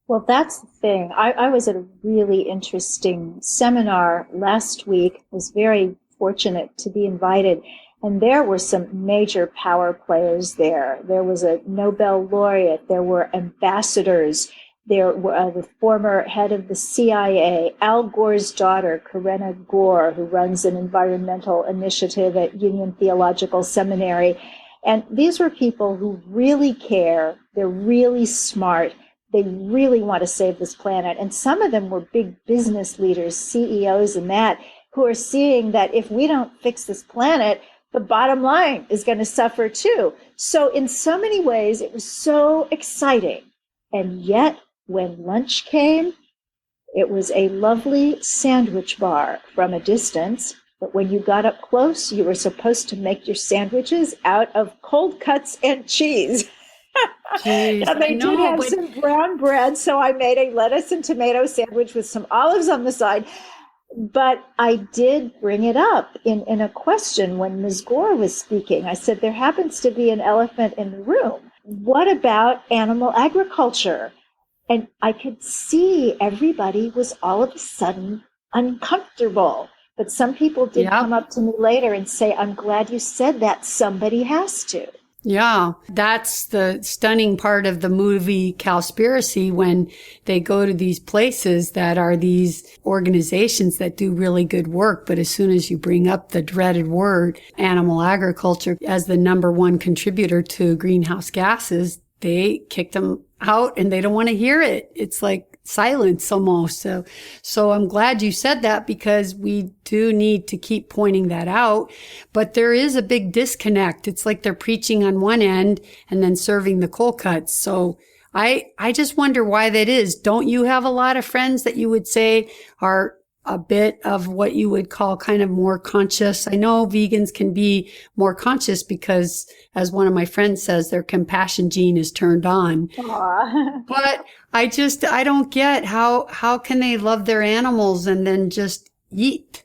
Well, that's the thing. I was at a really interesting seminar last week. I was very fortunate to be invited. And there were some major power players there. There was a Nobel laureate. There were ambassadors. There were the former head of the CIA, Al Gore's daughter, Corinna Gore, who runs an environmental initiative at Union Theological Seminary. And these were people who really care. They're really smart. They really want to save this planet. And some of them were big business leaders, CEOs and that, who are seeing that if we don't fix this planet, the bottom line is going to suffer too. So in so many ways, it was so exciting. And yet, when lunch came, it was a lovely sandwich bar from a distance. But when you got up close, you were supposed to make your sandwiches out of cold cuts and cheese. Jeez, and they did have some brown bread, so I made a lettuce and tomato sandwich with some olives on the side. But I did bring it up in a question when Ms. Gore was speaking. I said, there happens to be an elephant in the room. What about animal agriculture? And I could see everybody was all of a sudden uncomfortable. But some people did come up to me later and say, I'm glad you said that. Somebody has to. Yeah, that's the stunning part of the movie Cowspiracy, when they go to these places that are these organizations that do really good work. But as soon as you bring up the dreaded word animal agriculture as the number one contributor to greenhouse gases, they kick them out and they don't want to hear it. It's like silence almost. So I'm glad you said that, because we do need to keep pointing that out. But there is a big disconnect. It's like they're preaching on one end and then serving the cold cuts. So I just wonder why that is. Don't you have a lot of friends that you would say are a bit of what you would call kind of more conscious? I know vegans can be more conscious because, as one of my friends says, their compassion gene is turned on. But I don't get how can they love their animals and then just eat?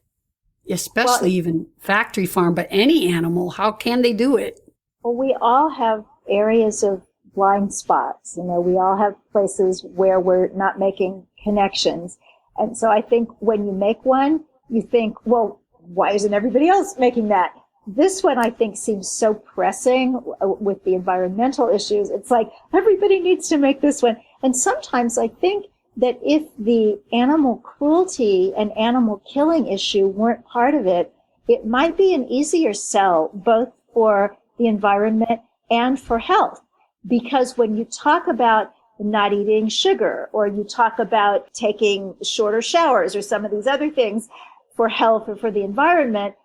especially even factory farm, but any animal, how can they do it? Well, we all have areas of blind spots. We all have places where we're not making connections. And so I think when you make one, you think, well, why isn't everybody else making that? This one, I think, seems so pressing with the environmental issues. It's like everybody needs to make this one. And sometimes I think that if the animal cruelty and animal killing issue weren't part of it, it might be an easier sell both for the environment and for health. Because when you talk about not eating sugar, or you talk about taking shorter showers, or some of these other things for health or for the environment,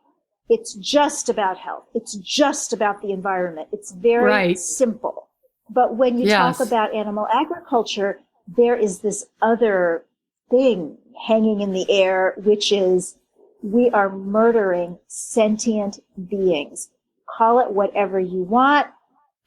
it's just about health. It's just about the environment. It's very simple. But when you talk about animal agriculture, there is this other thing hanging in the air, which is we are murdering sentient beings. Call it whatever you want.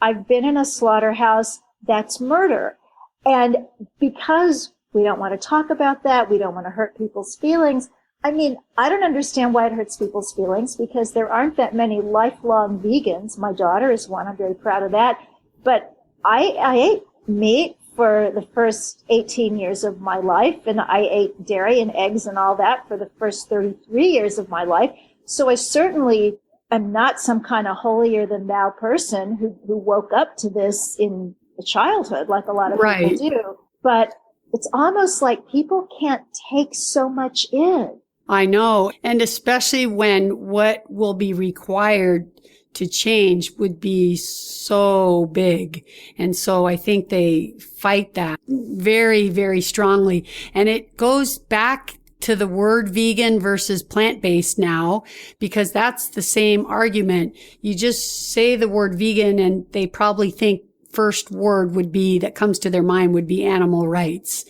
I've been in a slaughterhouse. That's murder. And because we don't want to talk about that, we don't want to hurt people's feelings. I mean, I don't understand why it hurts people's feelings, because there aren't that many lifelong vegans. My daughter is one. I'm very proud of that. But I ate meat for the first 18 years of my life, and I ate dairy and eggs and all that for the first 33 years of my life. So I certainly am not some kind of holier than thou person who woke up to this in childhood like a lot of people do. But it's almost like people can't take so much in. I know. And especially when what will be required to change would be so big. And so I think they fight that very, very strongly. And it goes back to the word vegan versus plant-based now, because that's the same argument. You just say the word vegan and they probably think first word would be that comes to their mind would be animal rights.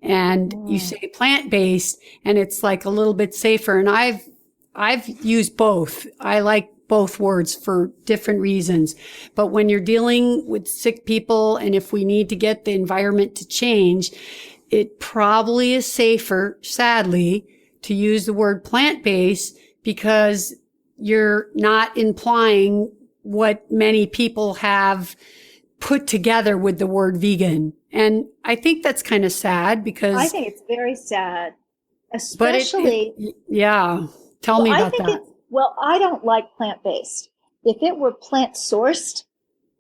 And you say plant-based and it's like a little bit safer. And I've used both. I like both words for different reasons. But when you're dealing with sick people, and if we need to get the environment to change, it probably is safer, sadly, to use the word plant-based, because you're not implying what many people have put together with the word vegan. And I think that's kind of sad, because I think it's very sad, especially. Tell me about that. Well, I don't like plant-based. If it were plant-sourced,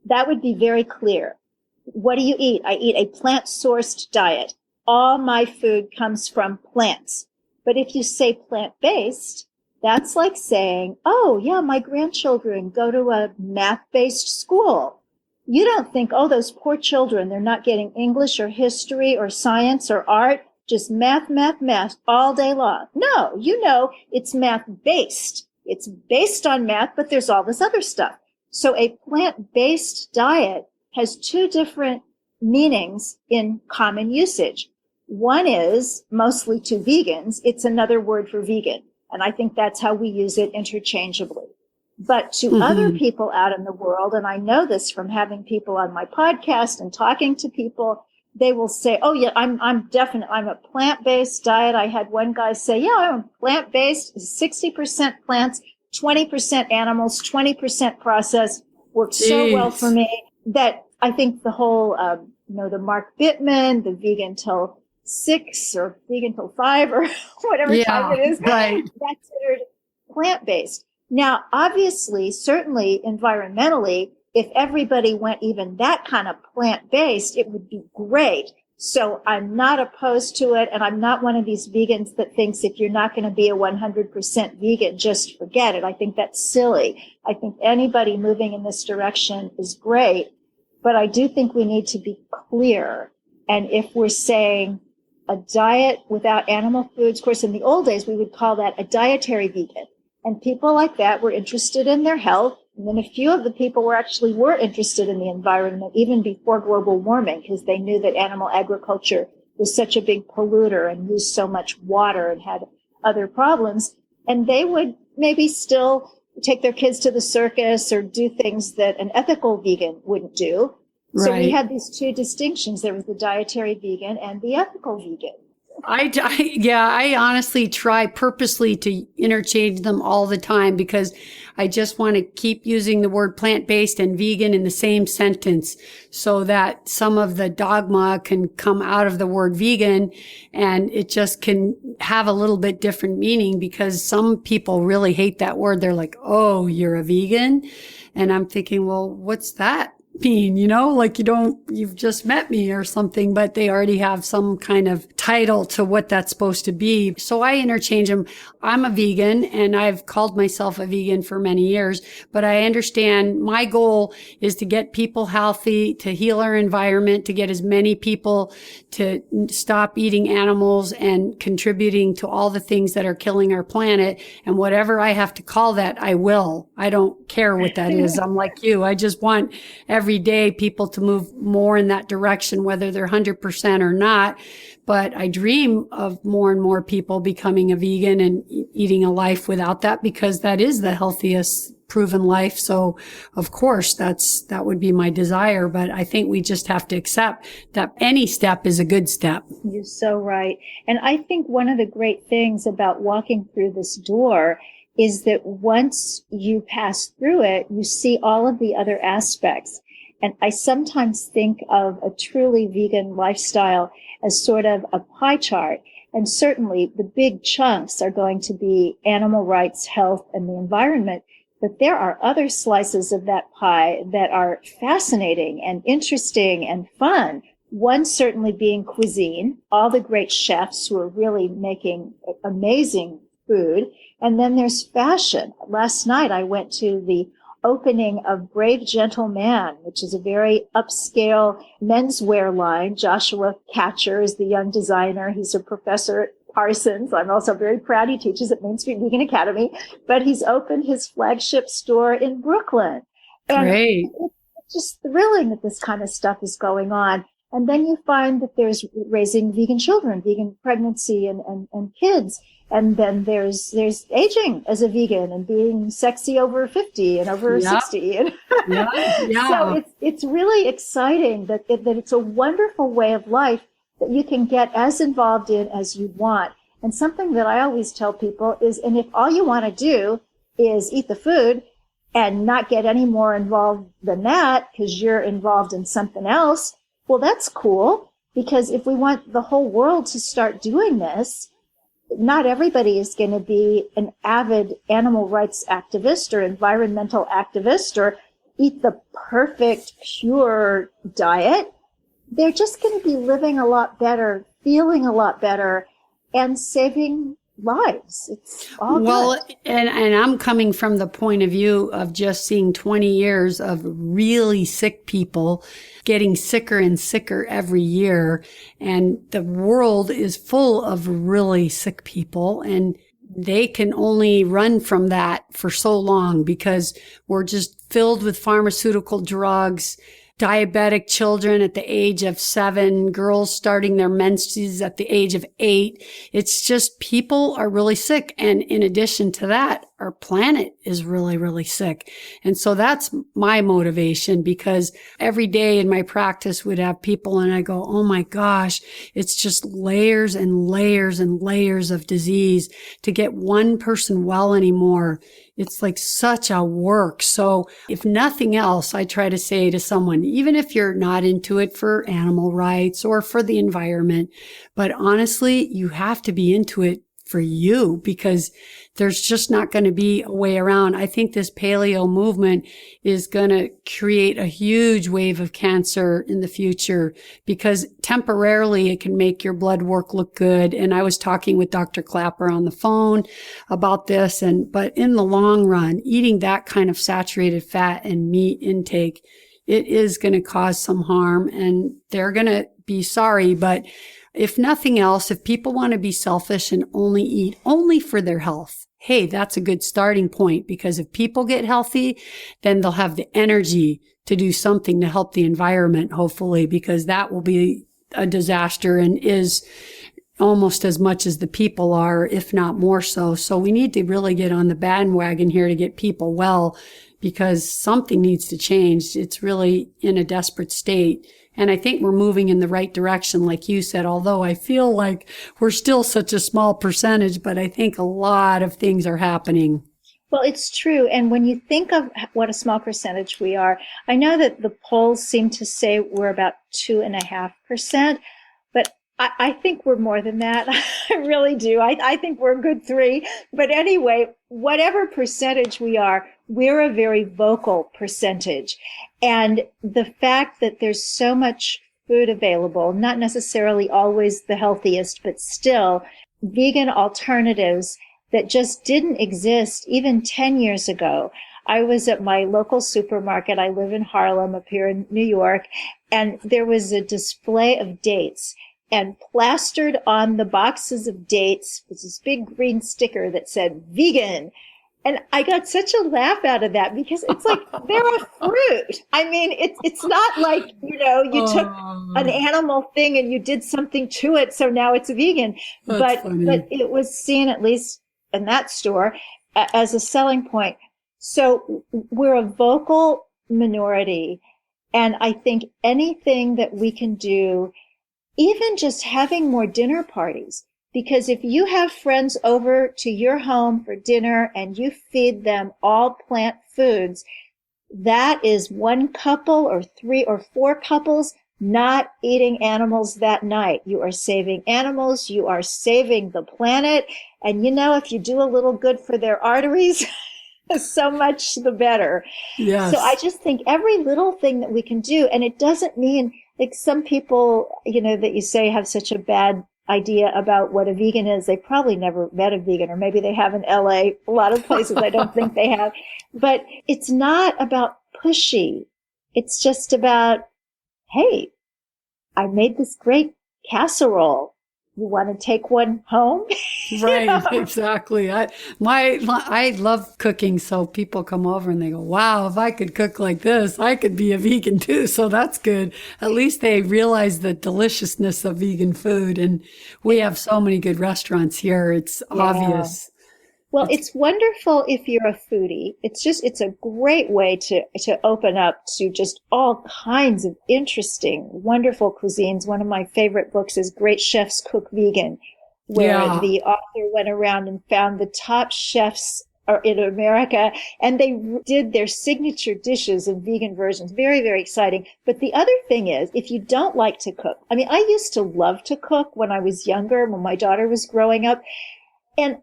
that would be very clear. What do you eat? I eat a plant-sourced diet. All my food comes from plants. But if you say plant-based, that's like saying, oh, yeah, my grandchildren go to a math-based school. You don't think, oh, those poor children, they're not getting English or history or science or art, just math, math, math all day long. No, it's math-based. It's based on math, but there's all this other stuff. So a plant-based diet has two different meanings in common usage. One is, mostly to vegans, it's another word for vegan. And I think that's how we use it interchangeably. But to other people out in the world, and I know this from having people on my podcast and talking to people, they will say, oh yeah, I'm a plant-based diet. I had one guy say, yeah, I'm plant-based, 60% plants, 20% animals, 20% processed, worked so well for me that I think the whole, the Mark Bittman, the vegan till 6 or vegan till 5 or whatever time it is, that's considered plant-based. Now, obviously, certainly environmentally, if everybody went even that kind of plant-based, it would be great. So I'm not opposed to it. And I'm not one of these vegans that thinks if you're not going to be a 100% vegan, just forget it. I think that's silly. I think anybody moving in this direction is great. But I do think we need to be clear. And if we're saying a diet without animal foods, of course, in the old days, we would call that a dietary vegan. And people like that were interested in their health. And then a few of the people were interested in the environment even before global warming, because they knew that animal agriculture was such a big polluter and used so much water and had other problems. And they would maybe still take their kids to the circus or do things that an ethical vegan wouldn't do. So we had these two distinctions. There was the dietary vegan and the ethical vegan. I honestly try purposely to interchange them all the time because I just want to keep using the word plant-based and vegan in the same sentence so that some of the dogma can come out of the word vegan and it just can have a little bit different meaning because some people really hate that word. They're like, oh, you're a vegan? And I'm thinking, well, what's that mean? Like you've just met me or something, but they already have some kind of title to what that's supposed to be. So I interchange them. I'm a vegan and I've called myself a vegan for many years, but I understand my goal is to get people healthy, to heal our environment, to get as many people to stop eating animals and contributing to all the things that are killing our planet. And whatever I have to call that, I will. I don't care what that is. I'm like you. I just want every day people to move more in that direction, whether they're 100% or not. But I dream of more and more people becoming a vegan and eating a life without that because that is the healthiest proven life. So of course that would be my desire. But I think we just have to accept that any step is a good step. You're so right. And I think one of the great things about walking through this door is that once you pass through it, you see all of the other aspects. And I sometimes think of a truly vegan lifestyle as sort of a pie chart. And certainly the big chunks are going to be animal rights, health, and the environment. But there are other slices of that pie that are fascinating and interesting and fun. One certainly being cuisine, all the great chefs who are really making amazing food. And then there's fashion. Last night I went to the opening of Brave Gentle Man, which is a very upscale menswear line. Joshua Catcher is the young designer. He's a professor at Parsons. I'm also very proud he teaches at Main Street Vegan Academy, but he's opened his flagship store in Brooklyn. And Great. It's just thrilling that this kind of stuff is going on. And then you find that there's raising vegan children, vegan pregnancy and kids. And then there's aging as a vegan and being sexy over 50 and over 60. And so it's really exciting that it's a wonderful way of life that you can get as involved in as you want. And something that I always tell people is, and if all you want to do is eat the food and not get any more involved than that because you're involved in something else, well, that's cool. Because if we want the whole world to start doing this, not everybody is going to be an avid animal rights activist or environmental activist or eat the perfect, pure diet. They're just going to be living a lot better, feeling a lot better, and saving lives. It's all good. And I'm coming from the point of view of just seeing 20 years of really sick people getting sicker and sicker every year. And the world is full of really sick people, and they can only run from that for so long because we're just filled with pharmaceutical drugs, diabetic children at the age of 7, girls starting their menses at the age of 8. It's just people are really sick. And in addition to that, our planet is really, really sick. And so that's my motivation, because every day in my practice would have people and I go, oh my gosh, it's just layers and layers and layers of disease to get one person well anymore. It's like such a work. So if nothing else, I try to say to someone, even if you're not into it for animal rights or for the environment, but honestly, you have to be into it for you, because there's just not going to be a way around. I think this paleo movement is going to create a huge wave of cancer in the future, because temporarily it can make your blood work look good. And I was talking with Dr. Clapper on the phone about this. But in the long run, eating that kind of saturated fat and meat intake, it is going to cause some harm, and they're going to be sorry. But if nothing else, if people want to be selfish and only eat only for their health, hey, that's a good starting point, because if people get healthy, then they'll have the energy to do something to help the environment, hopefully, because that will be a disaster and is almost as much as the people are, if not more so. So we need to really get on the bandwagon here to get people well, because something needs to change. It's really in a desperate state. And I think we're moving in the right direction, like you said, although I feel like we're still such a small percentage, but I think a lot of things are happening. Well, it's true. And when you think of what a small percentage we are, I know that the polls seem to say we're about 2.5%, but I think we're more than that. I really do. I think we're a good 3. But anyway, whatever percentage we are, we're a very vocal percentage. And the fact that there's so much food available, not necessarily always the healthiest, but still vegan alternatives that just didn't exist even 10 years ago. I was at my local supermarket. I live in Harlem up here in New York, and there was a display of dates. And plastered on the boxes of dates was this big green sticker that said vegan. And I got such a laugh out of that because it's like, they're a fruit. I mean, it's not like, you took an animal thing and you did something to it, so now it's vegan. But it was seen, at least in that store, as a selling point. So we're a vocal minority. And I think anything that we can do, even just having more dinner parties, because if you have friends over to your home for dinner and you feed them all plant foods, that is 1 couple or 3 or 4 couples not eating animals that night. You are saving animals. You are saving the planet. And if you do a little good for their arteries, so much the better. Yes. So I just think every little thing that we can do, and it doesn't mean, like, some people, that you say have such a bad idea about what a vegan is. They probably never met a vegan, or maybe they have in LA. A lot of places I don't think they have. But it's not about pushy. It's just about, hey, I made this great casserole. You want to take one home? Right, exactly. I love cooking, so people come over and they go, wow, if I could cook like this, I could be a vegan too. So that's good. At least they realize the deliciousness of vegan food. And we have so many good restaurants here. It's obvious. Well, it's wonderful if you're a foodie. It's a great way to open up to just all kinds of interesting, wonderful cuisines. One of my favorite books is Great Chefs Cook Vegan, where the author went around and found the top chefs in America, and they did their signature dishes in vegan versions. Very, very exciting. But the other thing is, if you don't like to cook, I mean, I used to love to cook when I was younger, when my daughter was growing up, and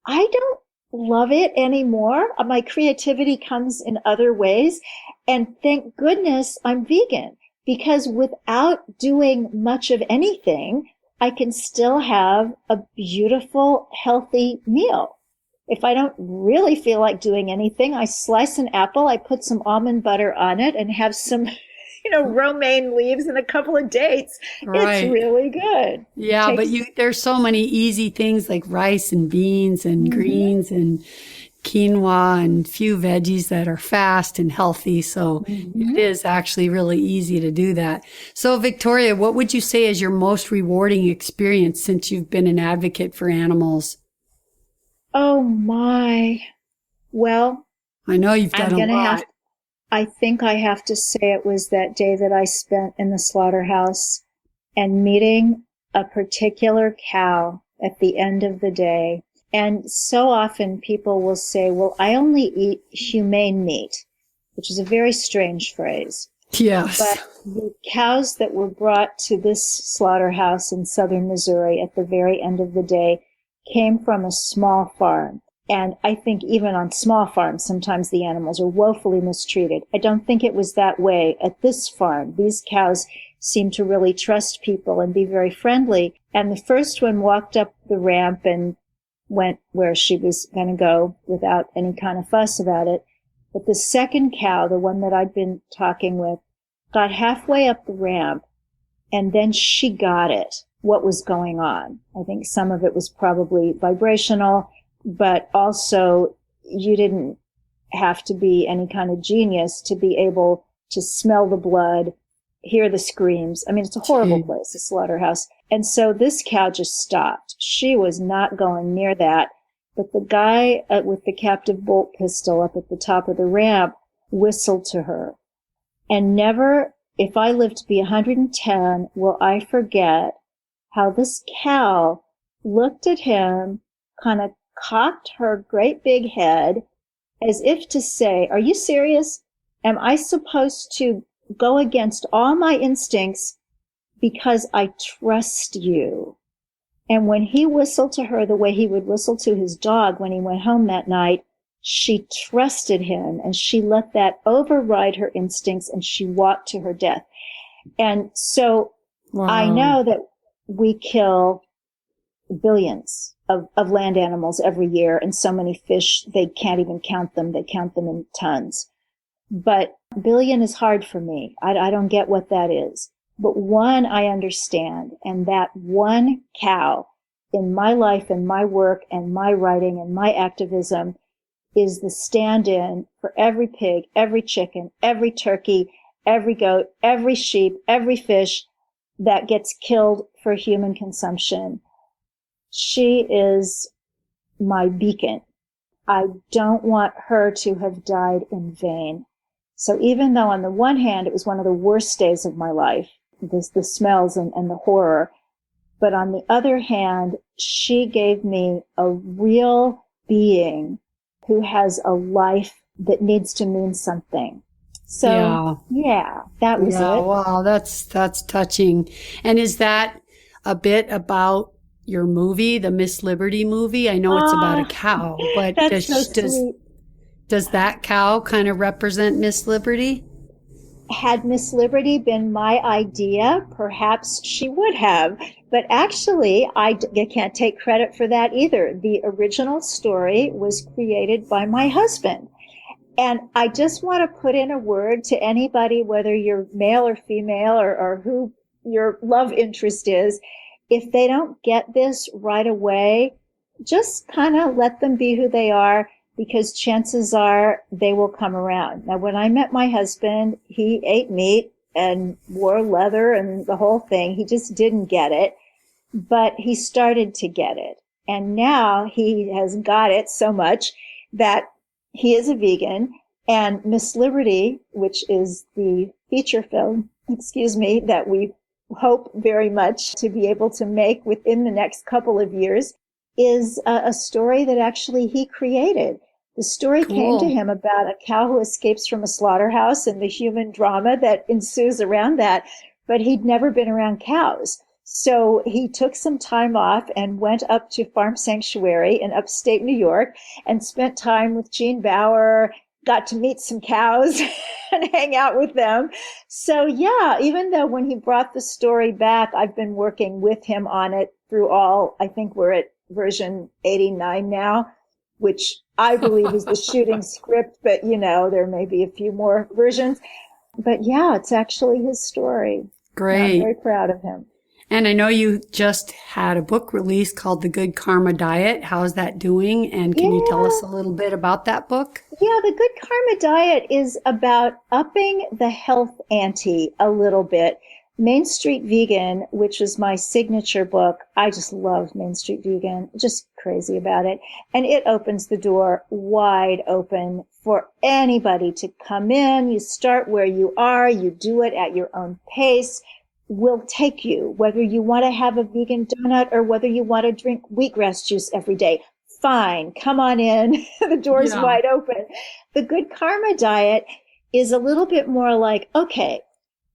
I don't love it anymore. My creativity comes in other ways. And thank goodness I'm vegan, because without doing much of anything, I can still have a beautiful, healthy meal. If I don't really feel like doing anything, I slice an apple, I put some almond butter on it, and have some romaine leaves and a couple of dates. Right. It's really good. Yeah, but there's so many easy things like rice and beans and greens and quinoa and few veggies that are fast and healthy. So it is actually really easy to do that. So Victoria, what would you say is your most rewarding experience since you've been an advocate for animals? Oh my. Well, I know you've done a lot. I think I have to say it was that day that I spent in the slaughterhouse and meeting a particular cow at the end of the day. And so often people will say, well, I only eat humane meat, which is a very strange phrase. Yes. But the cows that were brought to this slaughterhouse in southern Missouri at the very end of the day came from a small farm. And I think even on small farms, sometimes the animals are woefully mistreated. I don't think it was that way at this farm. These cows seem to really trust people and be very friendly. And the first one walked up the ramp and went where she was going to go without any kind of fuss about it. But the second cow, the one that I'd been talking with, got halfway up the ramp, and then she got it, what was going on. I think some of it was probably vibrational, but also you didn't have to be any kind of genius to be able to smell the blood, hear the screams. I mean, it's a horrible place, a slaughterhouse. And so this cow just stopped. She was not going near that. But the guy with the captive bolt pistol up at the top of the ramp whistled to her and never if I live to be 110, will I forget how this cow looked at him, kind of cocked her great big head as if to say, are you serious? Am I supposed to go against all my instincts because I trust you? And when he whistled to her the way he would whistle to his dog when he went home that night, she trusted him and she let that override her instincts and she walked to her death. And so Wow. I know that we kill billions of land animals every year, and so many fish, they can't even count them. They count them in tons. But billion is hard for me. I don't get what that is. But one I understand, and that one cow in my life and my work and my writing and my activism is the stand-in for every pig, every chicken, every turkey, every goat, every sheep, every fish that gets killed for human consumption. She is my beacon. I don't want her to have died in vain. So even though on the one hand, it was one of the worst days of my life, the smells and the horror, but on the other hand, she gave me a real being who has a life that needs to mean something. So yeah that was it. Wow, that's touching. And is that a bit about your movie, the Miss Liberty movie? I know it's about a cow, but does that cow kind of represent Miss Liberty? Had Miss Liberty been my idea, perhaps she would have. But actually, I can't take credit for that either. The original story was created by my husband. And I just want to put in a word to anybody, whether you're male or female or who your love interest is. If they don't get this right away, just kind of let them be who they are, because chances are they will come around. Now, when I met my husband, he ate meat and wore leather and the whole thing. He just didn't get it, but he started to get it. And now he has got it so much that he is a vegan. And Miss Liberty, which is the feature film, that we hope very much to be able to make within the next couple of years, is a story that actually he created. The story came to him about a cow who escapes from a slaughterhouse and the human drama that ensues around that, but he'd never been around cows. So he took some time off and went up to Farm Sanctuary in upstate New York and spent time with Gene Bauer, got to meet some cows and hang out with them. So yeah, even though when he brought the story back, I've been working with him on it through I think we're at version 89 now, which I believe is the shooting script, but there may be a few more versions. But yeah, it's actually his story. Great. I'm very proud of him. And I know you just had a book release called The Good Karma Diet. How's that doing? And can you tell us a little bit about that book? Yeah, The Good Karma Diet is about upping the health ante a little bit. Main Street Vegan, which is my signature book. I just love Main Street Vegan, just crazy about it. And it opens the door wide open for anybody to come in. You start where you are. You do it at your own pace. We'll take you, whether you want to have a vegan donut or whether you want to drink wheatgrass juice every day. Fine, come on in. The door's wide open. The Good Karma Diet is a little bit more like, okay,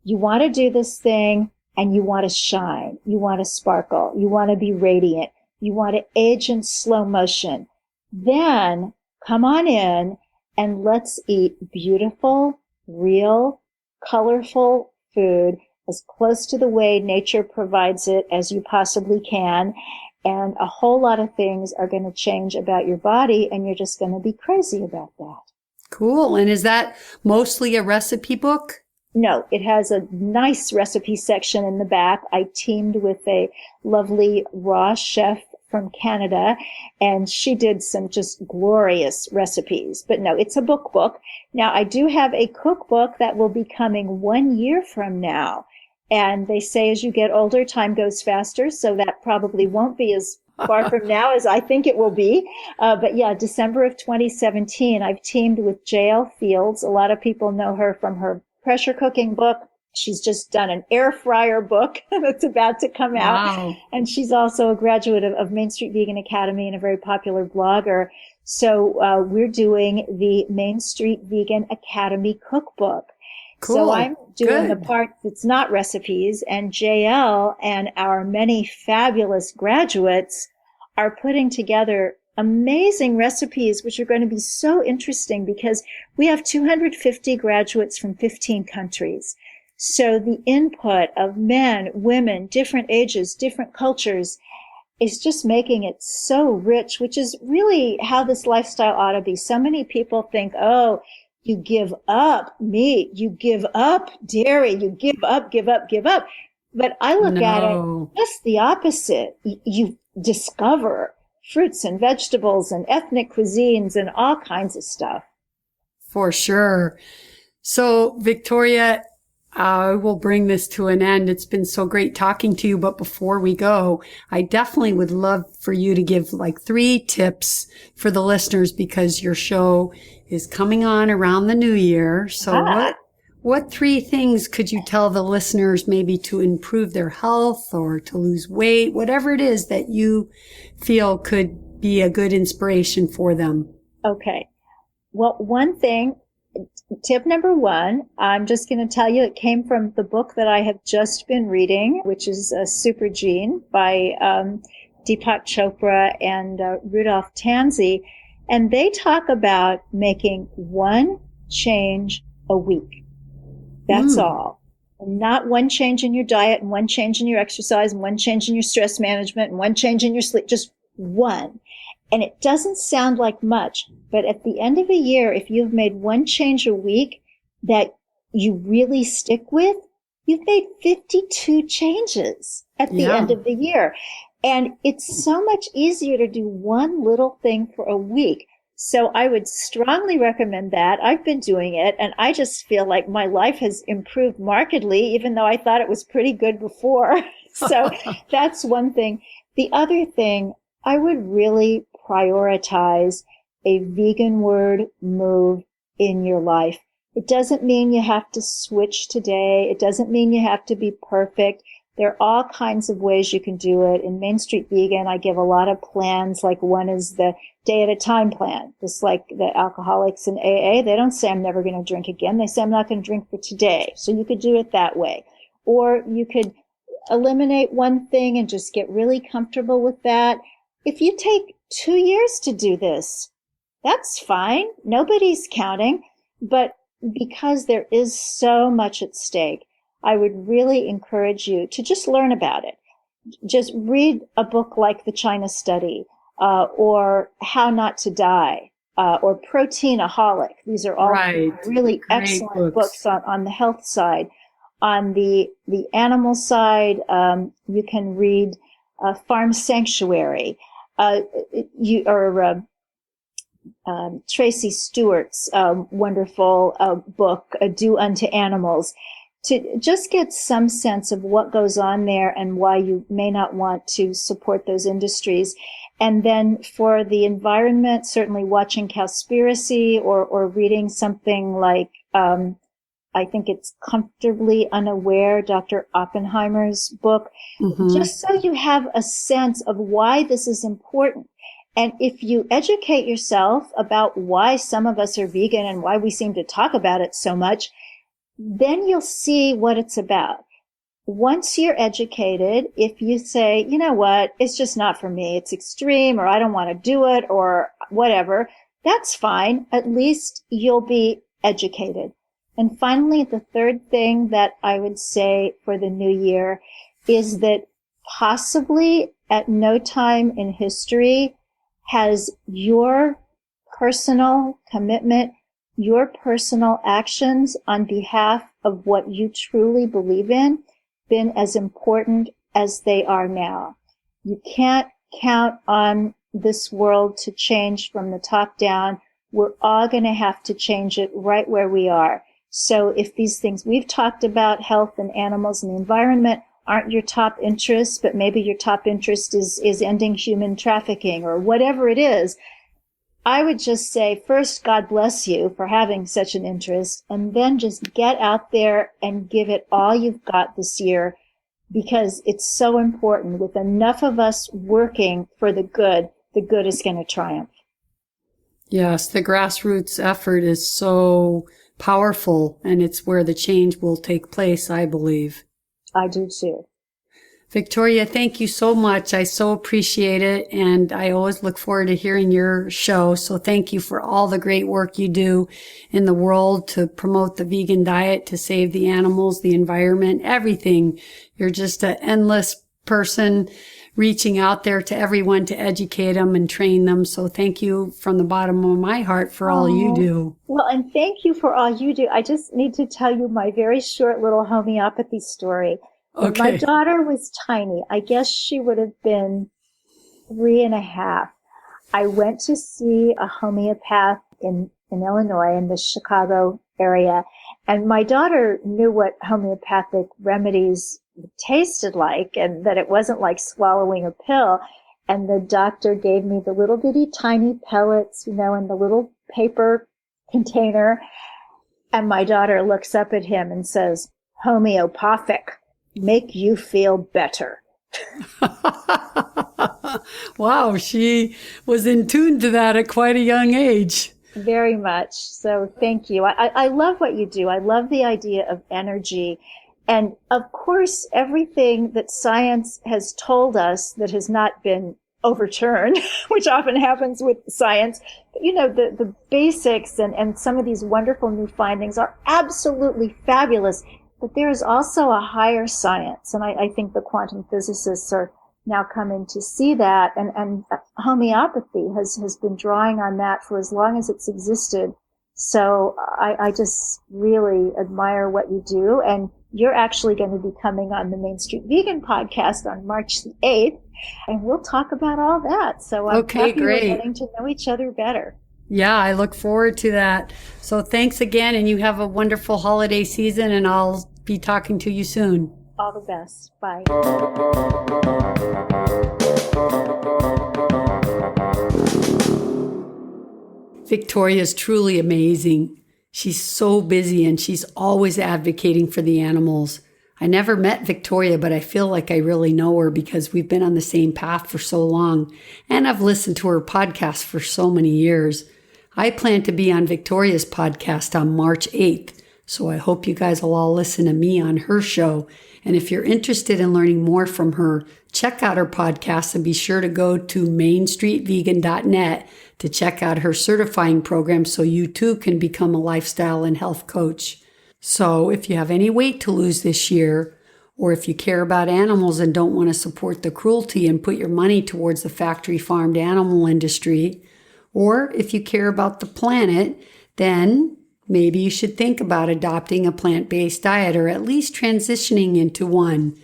you want to do this thing and you want to shine. You want to sparkle. You want to be radiant. You want to age in slow motion. Then come on in and let's eat beautiful, real, colorful food as close to the way nature provides it as you possibly can. And a whole lot of things are going to change about your body, and you're just going to be crazy about that. Cool. And is that mostly a recipe book? No, it has a nice recipe section in the back. I teamed with a lovely raw chef from Canada, and she did some just glorious recipes. But no, it's a book. Now, I do have a cookbook that will be coming 1 year from now. And they say as you get older, time goes faster. So that probably won't be as far from now as I think it will be. But yeah, December of 2017, I've teamed with J.L. Fields. A lot of people know her from her pressure cooking book. She's just done an air fryer book that's about to come out. Wow. And she's also a graduate of Main Street Vegan Academy and a very popular blogger. So we're doing the Main Street Vegan Academy cookbook. Cool. So I'm doing the Good. part that's not recipes, and JL and our many fabulous graduates are putting together amazing recipes, which are going to be so interesting because we have 250 graduates from 15 countries. So the input of men, women, different ages, different cultures is just making it so rich, which is really how this lifestyle ought to be. So many people think, oh, you give up meat, you give up dairy, you give up. But I look at it just the opposite. You discover fruits and vegetables and ethnic cuisines and all kinds of stuff. For sure. So, Victoria, I will bring this to an end. It's been so great talking to you. But before we go, I definitely would love for you to give like 3 tips for the listeners, because your show is coming on around the new year. So what 3 things could you tell the listeners maybe to improve their health or to lose weight, whatever it is that you feel could be a good inspiration for them? Okay. Well, one thing, tip number 1, I'm just going to tell you, it came from the book that I have just been reading, which is Super Gene by Deepak Chopra and Rudolph Tanzi. And they talk about making 1 change a week. That's all. Not 1 change in your diet and 1 change in your exercise and 1 change in your stress management and 1 change in your sleep, just 1. And it doesn't sound like much, but at the end of a year, if you've made 1 change a week that you really stick with, you've made 52 changes at the end of the year. And it's so much easier to do 1 little thing for a week. So I would strongly recommend that. I've been doing it, and I just feel like my life has improved markedly, even though I thought it was pretty good before. So that's one thing. The other thing, I would really prioritize a vegan word move in your life. It doesn't mean you have to switch today. It doesn't mean you have to be perfect. There are all kinds of ways you can do it. In Main Street Vegan, I give a lot of plans. Like one is the day at a time plan. Just like the alcoholics in AA, they don't say, I'm never going to drink again. They say, I'm not going to drink for today. So you could do it that way. Or you could eliminate 1 thing and just get really comfortable with that. If you take 2 years to do this, that's fine. Nobody's counting. But because there is so much at stake, I would really encourage you to just learn about it. Just read a book like The China Study, or How Not to Die, or Proteinaholic. These are all really great excellent books on the health side. On the animal side, you can read Farm Sanctuary, Tracy Stewart's wonderful book, Do Unto Animals, to just get some sense of what goes on there and why you may not want to support those industries. And then for the environment, certainly watching Cowspiracy or reading something like, I think it's Comfortably Unaware, Dr. Oppenheimer's book, just so you have a sense of why this is important. And if you educate yourself about why some of us are vegan and why we seem to talk about it so much, then you'll see what it's about. Once you're educated, if you say, you know what, it's just not for me, it's extreme, or I don't want to do it, or whatever, that's fine. At least you'll be educated. And finally, the third thing that I would say for the new year is that possibly at no time in history has your personal commitment, your personal actions on behalf of what you truly believe in been as important as they are now. You can't count on this world to change from the top down. We're all going to have to change it right where we are. So if these things we've talked about, health and animals and the environment, aren't your top interests, but maybe your top interest is ending human trafficking or whatever it is, I would just say, first, God bless you for having such an interest, and then just get out there and give it all you've got this year, because it's so important. With enough of us working for the good is going to triumph. Yes, the grassroots effort is so powerful, and it's where the change will take place, I believe. I do too. Victoria, thank you so much. I so appreciate it, and I always look forward to hearing your show. So thank you for all the great work you do in the world to promote the vegan diet, to save the animals, the environment, everything. You're just an endless person reaching out there to everyone to educate them and train them. So thank you from the bottom of my heart for all you do. Well, and thank you for all you do. I just need to tell you my very short little homeopathy story. When my daughter was tiny, I guess she would have been 3.5. I went to see a homeopath in Illinois, in the Chicago area, and my daughter knew what homeopathic remedies tasted like, and that it wasn't like swallowing a pill. And the doctor gave me the little bitty tiny pellets, in the little paper container. And my daughter looks up at him and says, "Homeopathic. Make you feel better." Wow, she was in tune to that at quite a young age. Very much. So thank you. I love what you do. I love the idea of energy. And of course, everything that science has told us that has not been overturned, which often happens with science, the basics and some of these wonderful new findings are absolutely fabulous. But there is also a higher science, and I think the quantum physicists are now coming to see that, and homeopathy has been drawing on that for as long as it's existed. So I just really admire what you do, and you're actually going to be coming on the Main Street Vegan podcast on March the 8th, and we'll talk about all that. So I'm happy we're getting to know each other better. Yeah, I look forward to that. So thanks again, and you have a wonderful holiday season, and I'll be talking to you soon. All the best. Bye. Victoria is truly amazing. She's so busy, and she's always advocating for the animals. I never met Victoria, but I feel like I really know her because we've been on the same path for so long, and I've listened to her podcast for so many years. I plan to be on Victoria's podcast on March 8th, so I hope you guys will all listen to me on her show. And if you're interested in learning more from her, check out her podcast and be sure to go to mainstreetvegan.net to check out her certifying program so you too can become a lifestyle and health coach. So if you have any weight to lose this year, or if you care about animals and don't want to support the cruelty and put your money towards the factory farmed animal industry, or if you care about the planet, then maybe you should think about adopting a plant-based diet or at least transitioning into one.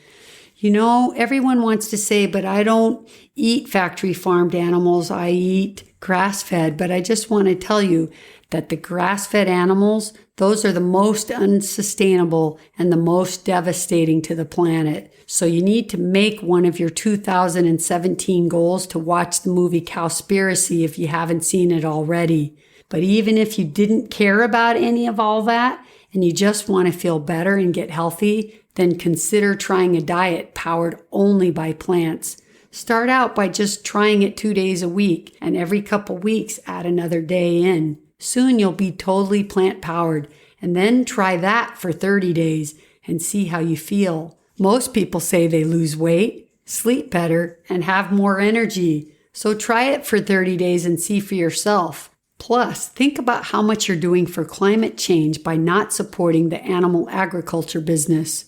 Everyone wants to say, but I don't eat factory farmed animals. I eat grass-fed. But I just want to tell you that the grass-fed animals, those are the most unsustainable and the most devastating to the planet. So you need to make one of your 2017 goals to watch the movie Cowspiracy if you haven't seen it already. But even if you didn't care about any of all that and you just want to feel better and get healthy, then consider trying a diet powered only by plants. Start out by just trying it 2 days a week, and every couple weeks add another day in. Soon you'll be totally plant-powered, and then try that for 30 days and see how you feel. Most people say they lose weight, sleep better, and have more energy. So try it for 30 days and see for yourself. Plus, think about how much you're doing for climate change by not supporting the animal agriculture business.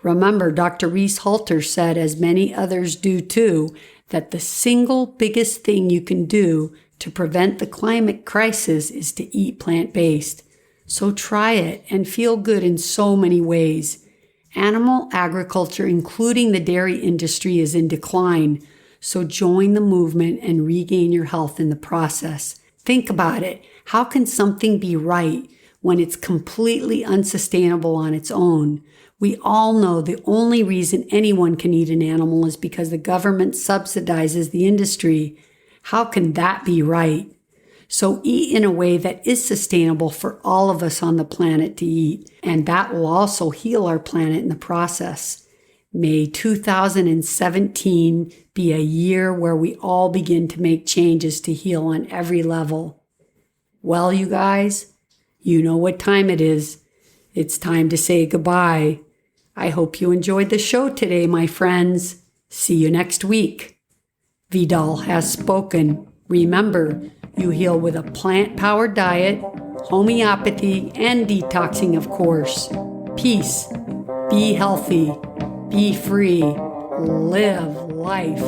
Remember, Dr. Reese Halter said, as many others do too, that the single biggest thing you can do to prevent the climate crisis is to eat plant-based. So try it and feel good in so many ways. Animal agriculture, including the dairy industry, is in decline. So join the movement and regain your health in the process. Think about it. How can something be right when it's completely unsustainable on its own? We all know the only reason anyone can eat an animal is because the government subsidizes the industry. How can that be right? So eat in a way that is sustainable for all of us on the planet to eat. And that will also heal our planet in the process. May 2017 be a year where we all begin to make changes to heal on every level. Well, you guys, you know what time it is. It's time to say goodbye. I hope you enjoyed the show today, my friends. See you next week. Vidal has spoken. Remember, you heal with a plant-powered diet, homeopathy, and detoxing, of course. Peace. Be healthy. Be free. Live life.